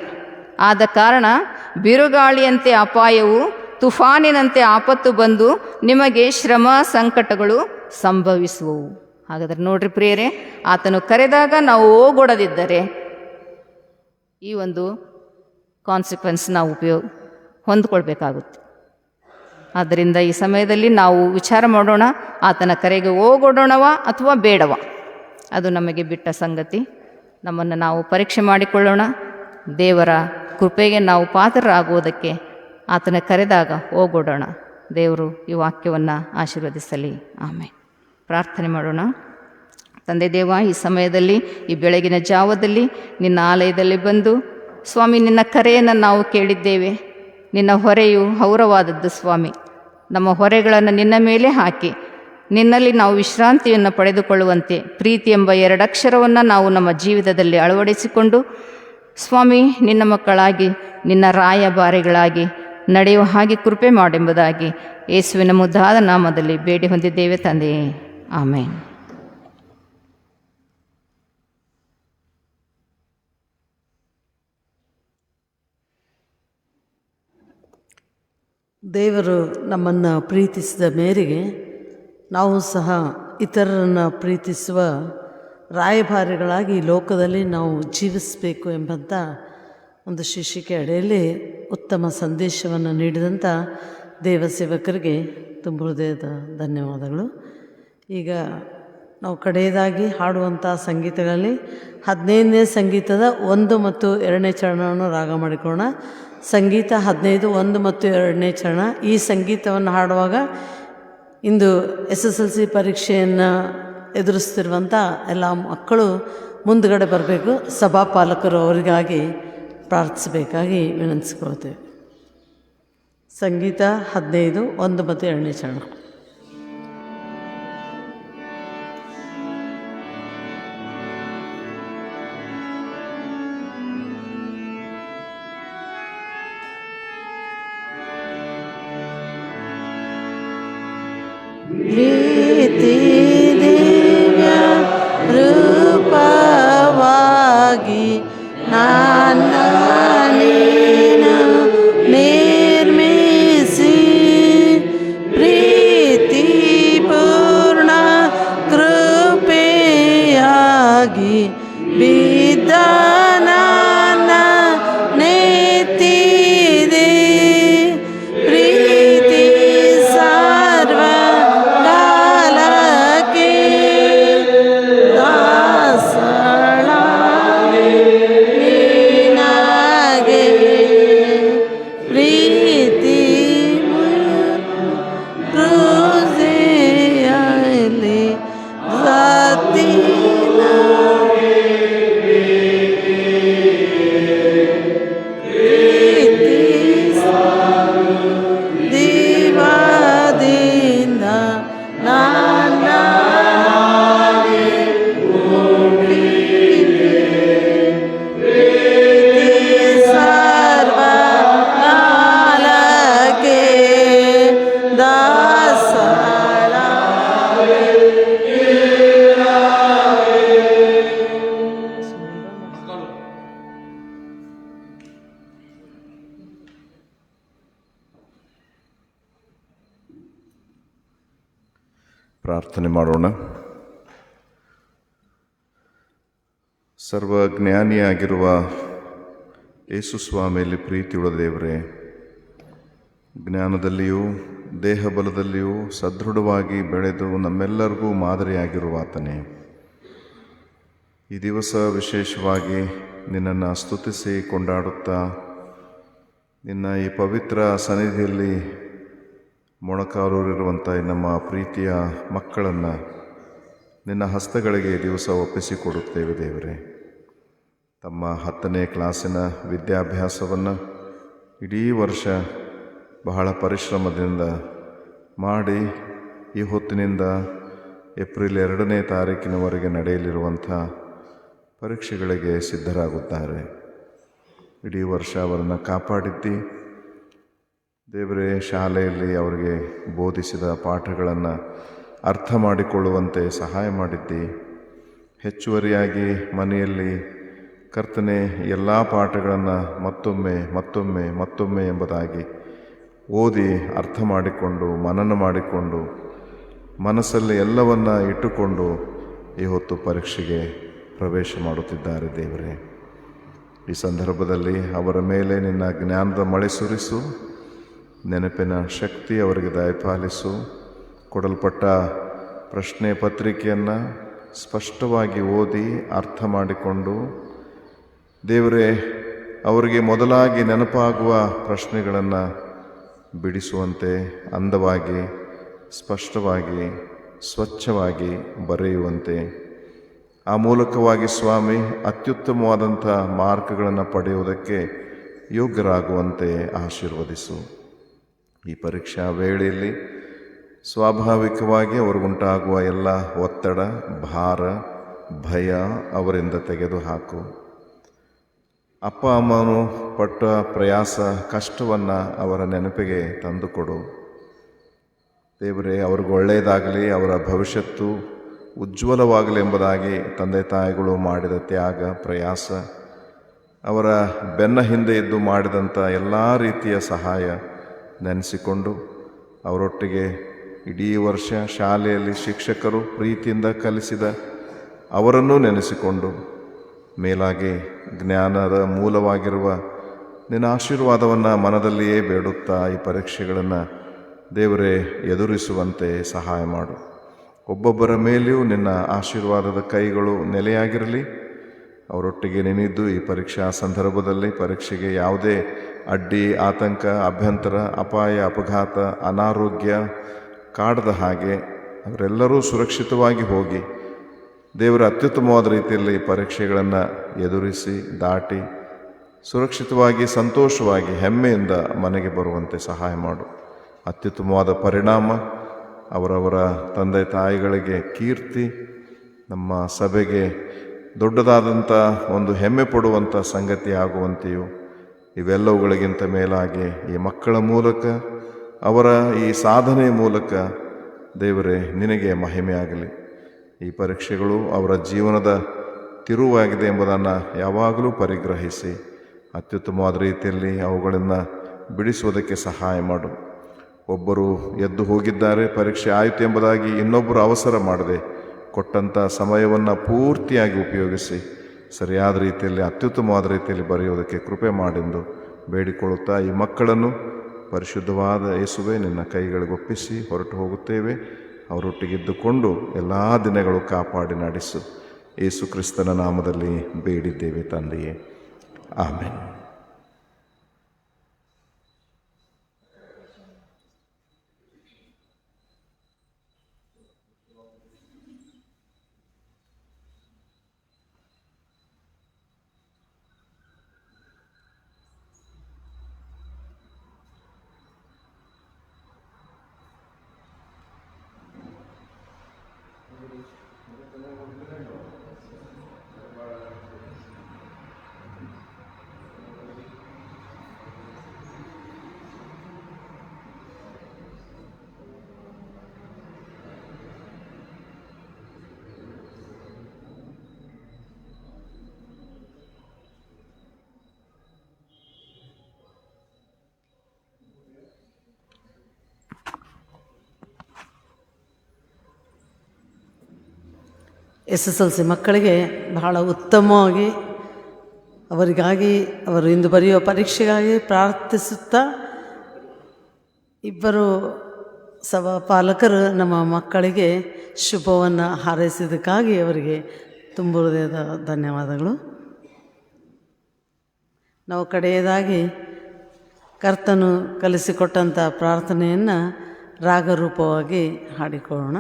ಆದ ಕಾರಣ ಬಿರುಗಾಳಿಯಂತೆ ಅಪಾಯವು, ತುಫಾನಿನಂತೆ ಆಪತ್ತು ಬಂದು ನಿಮಗೆ ಶ್ರಮ ಸಂಕಟಗಳು ಸಂಭವಿಸುವವು. ಹಾಗಾದರೆ ನೋಡ್ರಿ ಪ್ರಿಯರೇ, ಆತನು ಕರೆದಾಗ ನಾವು ಓಗೊಡದಿದ್ದರೆ ಈ ಒಂದು ಕಾನ್ಸಿಕ್ವೆನ್ಸ್ ನಾವು ಹೊಂದ್ಕೊಳ್ಬೇಕಾಗುತ್ತೆ. ಆದ್ದರಿಂದ ಈ ಸಮಯದಲ್ಲಿ ನಾವು ವಿಚಾರ ಮಾಡೋಣ, ಆತನ ಕರೆಗೆ ಓಗೊಡೋಣವಾ ಅಥವಾ ಬೇಡವಾ? ಅದು ನಮಗೆ ಬಿಟ್ಟ ಸಂಗತಿ. ನಮ್ಮನ್ನು ನಾವು ಪರೀಕ್ಷೆ ಮಾಡಿಕೊಳ್ಳೋಣ. ದೇವರ ಕೃಪೆಗೆ ನಾವು ಪಾತ್ರರಾಗುವುದಕ್ಕೆ ಆತನ ಕರೆದಾಗ ಓಗೊಡೋಣ. ದೇವರು ಈ ವಾಕ್ಯವನ್ನು ಆಶೀರ್ವದಿಸಲಿ. ಆಮೇಲೆ ಪ್ರಾರ್ಥನೆ ಮಾಡೋಣ. ತಂದೆ ದೇವ, ಈ ಸಮಯದಲ್ಲಿ, ಈ ಬೆಳಗಿನ ಜಾವದಲ್ಲಿ ನಿನ್ನ ಆಲಯದಲ್ಲಿ ಬಂದು ಸ್ವಾಮಿ, ನಿನ್ನ ಕರೆಯನ್ನು ನಾವು ಕೇಳಿದ್ದೇವೆ. ನಿನ್ನ ಹೊರೆಯು ಹೌರವಾದದ್ದು ಸ್ವಾಮಿ. ನಮ್ಮ ಹೊರೆಗಳನ್ನು ನಿನ್ನ ಮೇಲೆ ಹಾಕಿ ನಿನ್ನಲ್ಲಿ ನಾವು ವಿಶ್ರಾಂತಿಯನ್ನು ಪಡೆದುಕೊಳ್ಳುವಂತೆ ಪ್ರೀತಿ ಎಂಬ 2 ಅಕ್ಷರವನ್ನು ನಾವು ನಮ್ಮ ಜೀವಿತದಲ್ಲಿ ಅಳವಡಿಸಿಕೊಂಡು ಸ್ವಾಮಿ, ನಿನ್ನ ಮಕ್ಕಳಾಗಿ ನಿನ್ನ ರಾಯಭಾರಿಗಳಾಗಿ ನಡೆಯುವ ಹಾಗೆ ಕೃಪೆ ಮಾಡೆಂಬುದಾಗಿ ಯೇಸುವಿನ ಮುದ್ದಾದ ನಾಮದಲ್ಲಿ ಬೇಡಿ ಹೊಂದಿದ್ದೇವೆ ತಂದೆಯೇ. ಆಮೇನ್. ದೇವರು ನಮ್ಮನ್ನು ಪ್ರೀತಿಸಿದ ಮೇರೆಗೆ ನಾವು ಸಹ ಇತರರನ್ನು ಪ್ರೀತಿಸುವ ರಾಯಭಾರಿಗಳಾಗಿ ಈ ಲೋಕದಲ್ಲಿ ನಾವು ಜೀವಿಸಬೇಕು ಎಂಬಂಥ ಒಂದು ಶೀರ್ಷಿಕೆ ಅಡಿಯಲ್ಲಿ ಉತ್ತಮ ಸಂದೇಶವನ್ನು ನೀಡಿದಂಥ ದೇವಸೇವಕರಿಗೆ ತುಂಬ ಹೃದಯದ ಧನ್ಯವಾದಗಳು. ಈಗ ನಾವು ಕಡೆಯದಾಗಿ ಹಾಡುವಂಥ ಸಂಗೀತಗಳಲ್ಲಿ 15ನೇ ಸಂಗೀತದ 1 ಮತ್ತು 2ನೇ ಚರಣವನ್ನು ರಾಗ ಮಾಡಿಕೊಳ್ಳೋಣ. ಸಂಗೀತ 15, 1 ಮತ್ತು 2ನೇ ಚರಣ. ಈ ಸಂಗೀತವನ್ನು ಹಾಡುವಾಗ ಇಂದು SSLC ಪರೀಕ್ಷೆಯನ್ನು ಎದುರಿಸ್ತಿರುವಂಥ ಎಲ್ಲ ಮಕ್ಕಳು ಮುಂದುಗಡೆ ಬರಬೇಕು. ಸಭಾಪಾಲಕರು ಅವರಿಗಾಗಿ ಪ್ರಾರ್ಥಿಸಬೇಕಾಗಿ ವಿನಂತಿಸಿಕೊಳ್ತೇವೆ. ಸಂಗೀತ 15, 1 ಮತ್ತು 2ನೇ ಚರಣ. ಪ್ರೀತಿ ದಿವ್ಯ ರೂಪವಾಗಿ ನನ್ನ ನೀನು ನಿರ್ಮಿಸಿ, ಪ್ರೀತಿ ಪೂರ್ಣ ಕೃಪೆಯಾಗಿ ಬಿದ್ದ ನನ್ನ ನೆತ್ತಿದೆ. ಪ್ರೀತಿ ಸರ್ವ ಕಾಲಕ್ಕೆ ದಾಸಳಾಗಿ ಪ್ರಾರ್ಥನೆ ಮಾಡೋಣ. ಸರ್ವಜ್ಞಾನಿಯಾಗಿರುವ ಯೇಸು ಸ್ವಾಮಿಯಲ್ಲಿ ಪ್ರೀತಿಯುಳ್ಳ ದೇವರೇ, ಜ್ಞಾನದಲ್ಲಿಯೂ ದೇಹಬಲದಲ್ಲಿಯೂ ಸದೃಢವಾಗಿ ಬೆಳೆದು ನಮ್ಮೆಲ್ಲರಿಗೂ ಮಾದರಿಯಾಗಿರುವ ಆತನೇ, ಈ ದಿವಸ ವಿಶೇಷವಾಗಿ ನಿನ್ನನ್ನು ಸ್ತುತಿಸಿ ಕೊಂಡಾಡುತ್ತಾ ನಿನ್ನ ಈ ಪವಿತ್ರ ಸನ್ನಿಧಿಯಲ್ಲಿ ಮೊಣಕಾಲೂರಿರುವಂಥ ನಮ್ಮ ಪ್ರೀತಿಯ ಮಕ್ಕಳನ್ನು ನಿನ್ನ ಹಸ್ತಗಳಿಗೆ ಈ ದಿವಸ ಒಪ್ಪಿಸಿಕೊಡುತ್ತೇವೆ ದೇವರೇ. ತಮ್ಮ 10ನೇ ಕ್ಲಾಸಿನ ವಿದ್ಯಾಭ್ಯಾಸವನ್ನು ಇಡೀ ವರ್ಷ ಬಹಳ ಪರಿಶ್ರಮದಿಂದ ಮಾಡಿ ಈ ಹೊತ್ತಿನಿಂದ ಏಪ್ರಿಲ್ 2ನೇ ತಾರೀಕಿನವರೆಗೆ ನಡೆಯಲಿರುವಂಥ ಪರೀಕ್ಷೆಗಳಿಗೆ ಸಿದ್ಧರಾಗುತ್ತಾರೆ. ಇಡೀ ವರ್ಷ ಅವರನ್ನು ಕಾಪಾಡಿದ್ದಿ ದೇವರೇ. ಶಾಲೆಯಲ್ಲಿ ಅವರಿಗೆ ಬೋಧಿಸಿದ ಪಾಠಗಳನ್ನು ಅರ್ಥ ಮಾಡಿಕೊಳ್ಳುವಂತೆ ಸಹಾಯ ಮಾಡಿದ್ದಿ. ಹೆಚ್ಚುವರಿಯಾಗಿ ಮನೆಯಲ್ಲಿ ಕರ್ತನೆ ಎಲ್ಲ ಪಾಠಗಳನ್ನು ಮತ್ತೊಮ್ಮೆ ಎಂಬುದಾಗಿ ಓದಿ ಅರ್ಥ ಮಾಡಿಕೊಂಡು ಮನನ ಮಾಡಿಕೊಂಡು ಮನಸ್ಸಲ್ಲಿ ಎಲ್ಲವನ್ನ ಇಟ್ಟುಕೊಂಡು ಈ ಹೊತ್ತು ಪರೀಕ್ಷೆಗೆ ಪ್ರವೇಶ ಮಾಡುತ್ತಿದ್ದಾರೆ ದೇವರೇ. ಈ ಸಂದರ್ಭದಲ್ಲಿ ಅವರ ಮೇಲೆ ನಿನ್ನ ಜ್ಞಾನದ ಮಳೆ ಸುರಿಸು, ನೆನಪಿನ ಶಕ್ತಿ ಅವರಿಗೆ ದಯಪಾಲಿಸು. ಕೊಡಲ್ಪಟ್ಟ ಪ್ರಶ್ನೆ ಪತ್ರಿಕೆಯನ್ನು ಸ್ಪಷ್ಟವಾಗಿ ಓದಿ ಅರ್ಥ ಮಾಡಿಕೊಂಡು ದೇವರೇ ಅವರಿಗೆ ಮೊದಲಾಗಿ ನೆನಪಾಗುವ ಪ್ರಶ್ನೆಗಳನ್ನು ಬಿಡಿಸುವಂತೆ ಅಂದವಾಗಿ, ಸ್ಪಷ್ಟವಾಗಿ, ಸ್ವಚ್ಛವಾಗಿ ಬರೆಯುವಂತೆ, ಆ ಮೂಲಕವಾಗಿ ಸ್ವಾಮಿ ಅತ್ಯುತ್ತಮವಾದಂಥ ಮಾರ್ಕ್ಗಳನ್ನು ಪಡೆಯುವುದಕ್ಕೆ ಯೋಗ್ಯರಾಗುವಂತೆ ಆಶೀರ್ವದಿಸು. ಈ ಪರೀಕ್ಷಾ ವೇಳೆಯಲ್ಲಿ ಸ್ವಾಭಾವಿಕವಾಗಿ ಅವ್ರಿಗುಂಟಾಗುವ ಎಲ್ಲ ಒತ್ತಡ, ಭಾರ, ಭಯ ಅವರಿಂದ ತೆಗೆದುಹಾಕು. ಅಪ್ಪ ಅಮ್ಮನು ಪಟ್ಟ ಪ್ರಯಾಸ, ಕಷ್ಟವನ್ನು ಅವರ ನೆನಪಿಗೆ ತಂದುಕೊಡು ದೇವರೇ. ಅವ್ರಿಗೆ ಒಳ್ಳೆಯದಾಗಲಿ, ಅವರ ಭವಿಷ್ಯತ್ತು ಉಜ್ವಲವಾಗಲಿ ಎಂಬುದಾಗಿ ತಂದೆ ತಾಯಿಗಳು ಮಾಡಿದ ತ್ಯಾಗ, ಪ್ರಯಾಸ, ಅವರ ಬೆನ್ನ ಹಿಂದೆ ಇದ್ದು ಮಾಡಿದಂಥ ಎಲ್ಲ ರೀತಿಯ ಸಹಾಯ ನೆನೆಸಿಕೊಂಡು ಅವರೊಟ್ಟಿಗೆ ಇಡೀ ವರ್ಷ ಶಾಲೆಯಲ್ಲಿ ಶಿಕ್ಷಕರು ಪ್ರೀತಿಯಿಂದ ಕಲಿಸಿದ ಅವರನ್ನೂ ನೆನೆಸಿಕೊಂಡು ಮೇಲಾಗಿ ಜ್ಞಾನದ ಮೂಲವಾಗಿರುವ ನಿನ್ನ ಆಶೀರ್ವಾದವನ್ನು ಮನದಲ್ಲಿಯೇ ಬೇಡುತ್ತಾ ಈ ಪರೀಕ್ಷೆಗಳನ್ನು ದೇವರೇ ಎದುರಿಸುವಂತೆ ಸಹಾಯ ಮಾಡು. ಒಬ್ಬೊಬ್ಬರ ಮೇಲೆಯೂ ನಿನ್ನ ಆಶೀರ್ವಾದದ ಕೈಗಳು ನೆಲೆಯಾಗಿರಲಿ. ಅವರೊಟ್ಟಿಗೆ ನೆನೆದು ಈ ಪರೀಕ್ಷಾ ಸಂದರ್ಭದಲ್ಲಿ ಪರೀಕ್ಷೆಗೆ ಯಾವುದೇ ಅಡ್ಡಿ, ಆತಂಕ, ಅಭ್ಯಂತರ, ಅಪಾಯ, ಅಪಘಾತ, ಅನಾರೋಗ್ಯ ಕಾಡದ ಹಾಗೆ ಅವರೆಲ್ಲರೂ ಸುರಕ್ಷಿತವಾಗಿ ಹೋಗಿ ದೇವರ ಅತ್ಯುತ್ತಮವಾದ ರೀತಿಯಲ್ಲಿ ಪರೀಕ್ಷೆಗಳನ್ನು ಎದುರಿಸಿ ದಾಟಿ ಸುರಕ್ಷಿತವಾಗಿ, ಸಂತೋಷವಾಗಿ, ಹೆಮ್ಮೆಯಿಂದ ಮನೆಗೆ ಬರುವಂತೆ ಸಹಾಯ ಮಾಡು. ಅತ್ಯುತ್ತಮವಾದ ಪರಿಣಾಮ ಅವರವರ ತಂದೆ ತಾಯಿಗಳಿಗೆ ಕೀರ್ತಿ, ನಮ್ಮ ಸಭೆಗೆ ದೊಡ್ಡದಾದಂಥ ಒಂದು ಹೆಮ್ಮೆ ಪಡುವಂಥ ಸಂಗತಿ ಆಗುವಂತೆಯೂ, ಇವೆಲ್ಲವುಗಳಿಗಿಂತ ಮೇಲಾಗಿ ಈ ಮಕ್ಕಳ ಮೂಲಕ, ಅವರ ಈ ಸಾಧನೆಯ ಮೂಲಕ ದೇವರೇ ನಿನಗೆ ಮಹಿಮೆಯಾಗಲಿ. ಈ ಪರೀಕ್ಷೆಗಳು ಅವರ ಜೀವನದ ತಿರುವಾಗಿದೆ ಎಂಬುದನ್ನು ಯಾವಾಗಲೂ ಪರಿಗ್ರಹಿಸಿ ಅತ್ಯುತ್ತಮವಾದ ರೀತಿಯಲ್ಲಿ ಅವುಗಳನ್ನು ಬಿಡಿಸುವುದಕ್ಕೆ ಸಹಾಯ ಮಾಡು. ಒಬ್ಬರು ಎದ್ದು ಹೋಗಿದ್ದಾರೆ, ಪರೀಕ್ಷೆ ಆಯಿತು ಎಂಬುದಾಗಿ ಇನ್ನೊಬ್ಬರು ಅವಸರ ಮಾಡದೆ ಕೊಟ್ಟಂಥ ಸಮಯವನ್ನು ಪೂರ್ತಿಯಾಗಿ ಉಪಯೋಗಿಸಿ ಸರಿಯಾದ ರೀತಿಯಲ್ಲಿ ಅತ್ಯುತ್ತಮವಾದ ರೀತಿಯಲ್ಲಿ ಬರೆಯುವುದಕ್ಕೆ ಕೃಪೆ ಮಾಡೆಂದು ಬೇಡಿಕೊಳ್ಳುತ್ತಾ ಈ ಮಕ್ಕಳನ್ನು ಪರಿಶುದ್ಧವಾದ ಯೇಸುವೆ ನಿನ್ನ ಕೈಗಳಿಗೊಪ್ಪಿಸಿ ಹೊರಟು ಹೋಗುತ್ತೇವೆ. ಅವರೊಟ್ಟಿಗಿದ್ದುಕೊಂಡು ಎಲ್ಲ ದಿನಗಳು ಕಾಪಾಡಿ ನಡೆಸು. ಯೇಸು ಕ್ರಿಸ್ತನ ನಾಮದಲ್ಲಿ ಬೇಡಿದ್ದೇವೆ ತಂದೆಯೇ, ಆಮೆನ್. SSLC ಮಕ್ಕಳಿಗೆ ಬಹಳ ಉತ್ತಮವಾಗಿ ಅವರಿಗಾಗಿ ಅವರು ಇಂದು ಬರೆಯುವ ಪರೀಕ್ಷೆಗಾಗಿ ಪ್ರಾರ್ಥಿಸುತ್ತಾ ಇಬ್ಬರು ಸಭಾಪಾಲಕರು ನಮ್ಮ ಮಕ್ಕಳಿಗೆ ಶುಭವನ್ನು ಹಾರೈಸಿದ್ದಕ್ಕಾಗಿ ಅವರಿಗೆ ತುಂಬ ಹೃದಯದ ಧನ್ಯವಾದಗಳು. ನಾವು ಕಡೆಯದಾಗಿ ಕರ್ತನು ಕಲಿಸಿಕೊಟ್ಟಂಥ ಪ್ರಾರ್ಥನೆಯನ್ನು ರಾಗರೂಪವಾಗಿ ಹಾಡಿಕೊಳ್ಳೋಣ.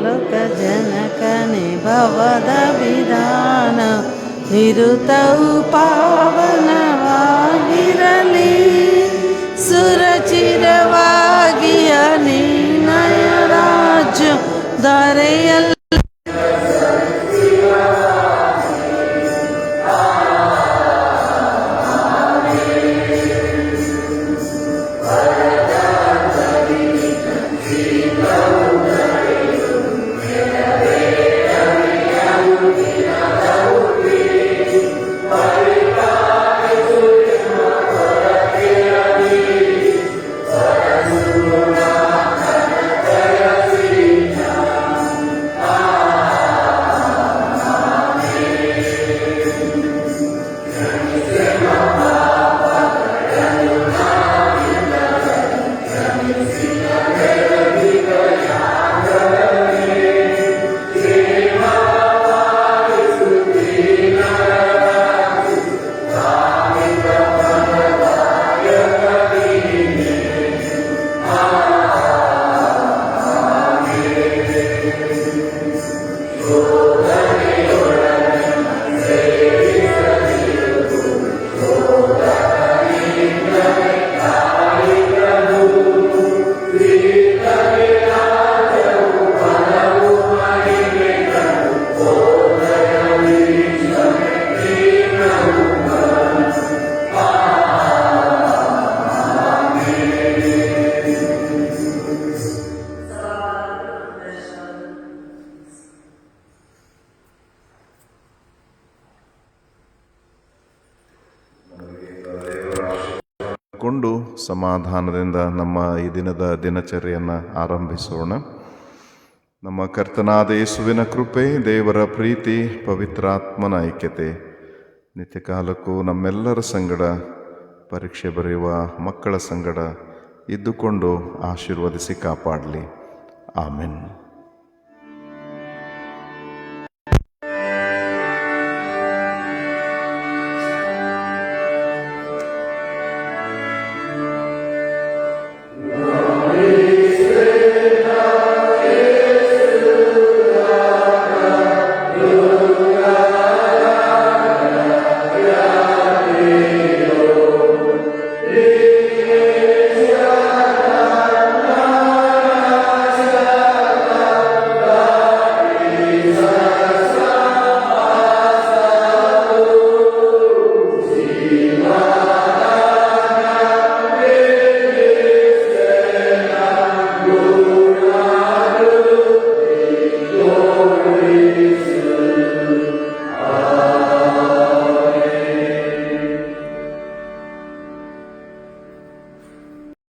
ಲೋಕ ಜನಕನೆ ಭವದ ವಿಧಾನ ನಿರುತವು ಪಾವನವಾಗಿರಲಿ, ಸುರಚಿರವಾಗಿಯ ನೀನಯ ರಾಜ್ಯ ಧರೆಯಲ್ಲಿ ಕೊಂಡು ಸಮಾಧಾನದಿಂದ ನಮ್ಮ ಈ ದಿನದ ದಿನಚರಿಯನ್ನು ಆರಂಭಿಸೋಣ. ನಮ್ಮ ಕರ್ತನಾದ ಯೇಸುವಿನ ಕೃಪೆ, ದೇವರ ಪ್ರೀತಿ, ಪವಿತ್ರಾತ್ಮನ ಐಕ್ಯತೆ ನಿತ್ಯ ಕಾಲಕ್ಕೂ ನಮ್ಮೆಲ್ಲರ ಸಂಗಡ, ಪರೀಕ್ಷೆ ಬರೆಯುವ ಮಕ್ಕಳ ಸಂಗಡ ಇದ್ದುಕೊಂಡು ಆಶೀರ್ವದಿಸಿ ಕಾಪಾಡಲಿ. ಆಮೆನ್.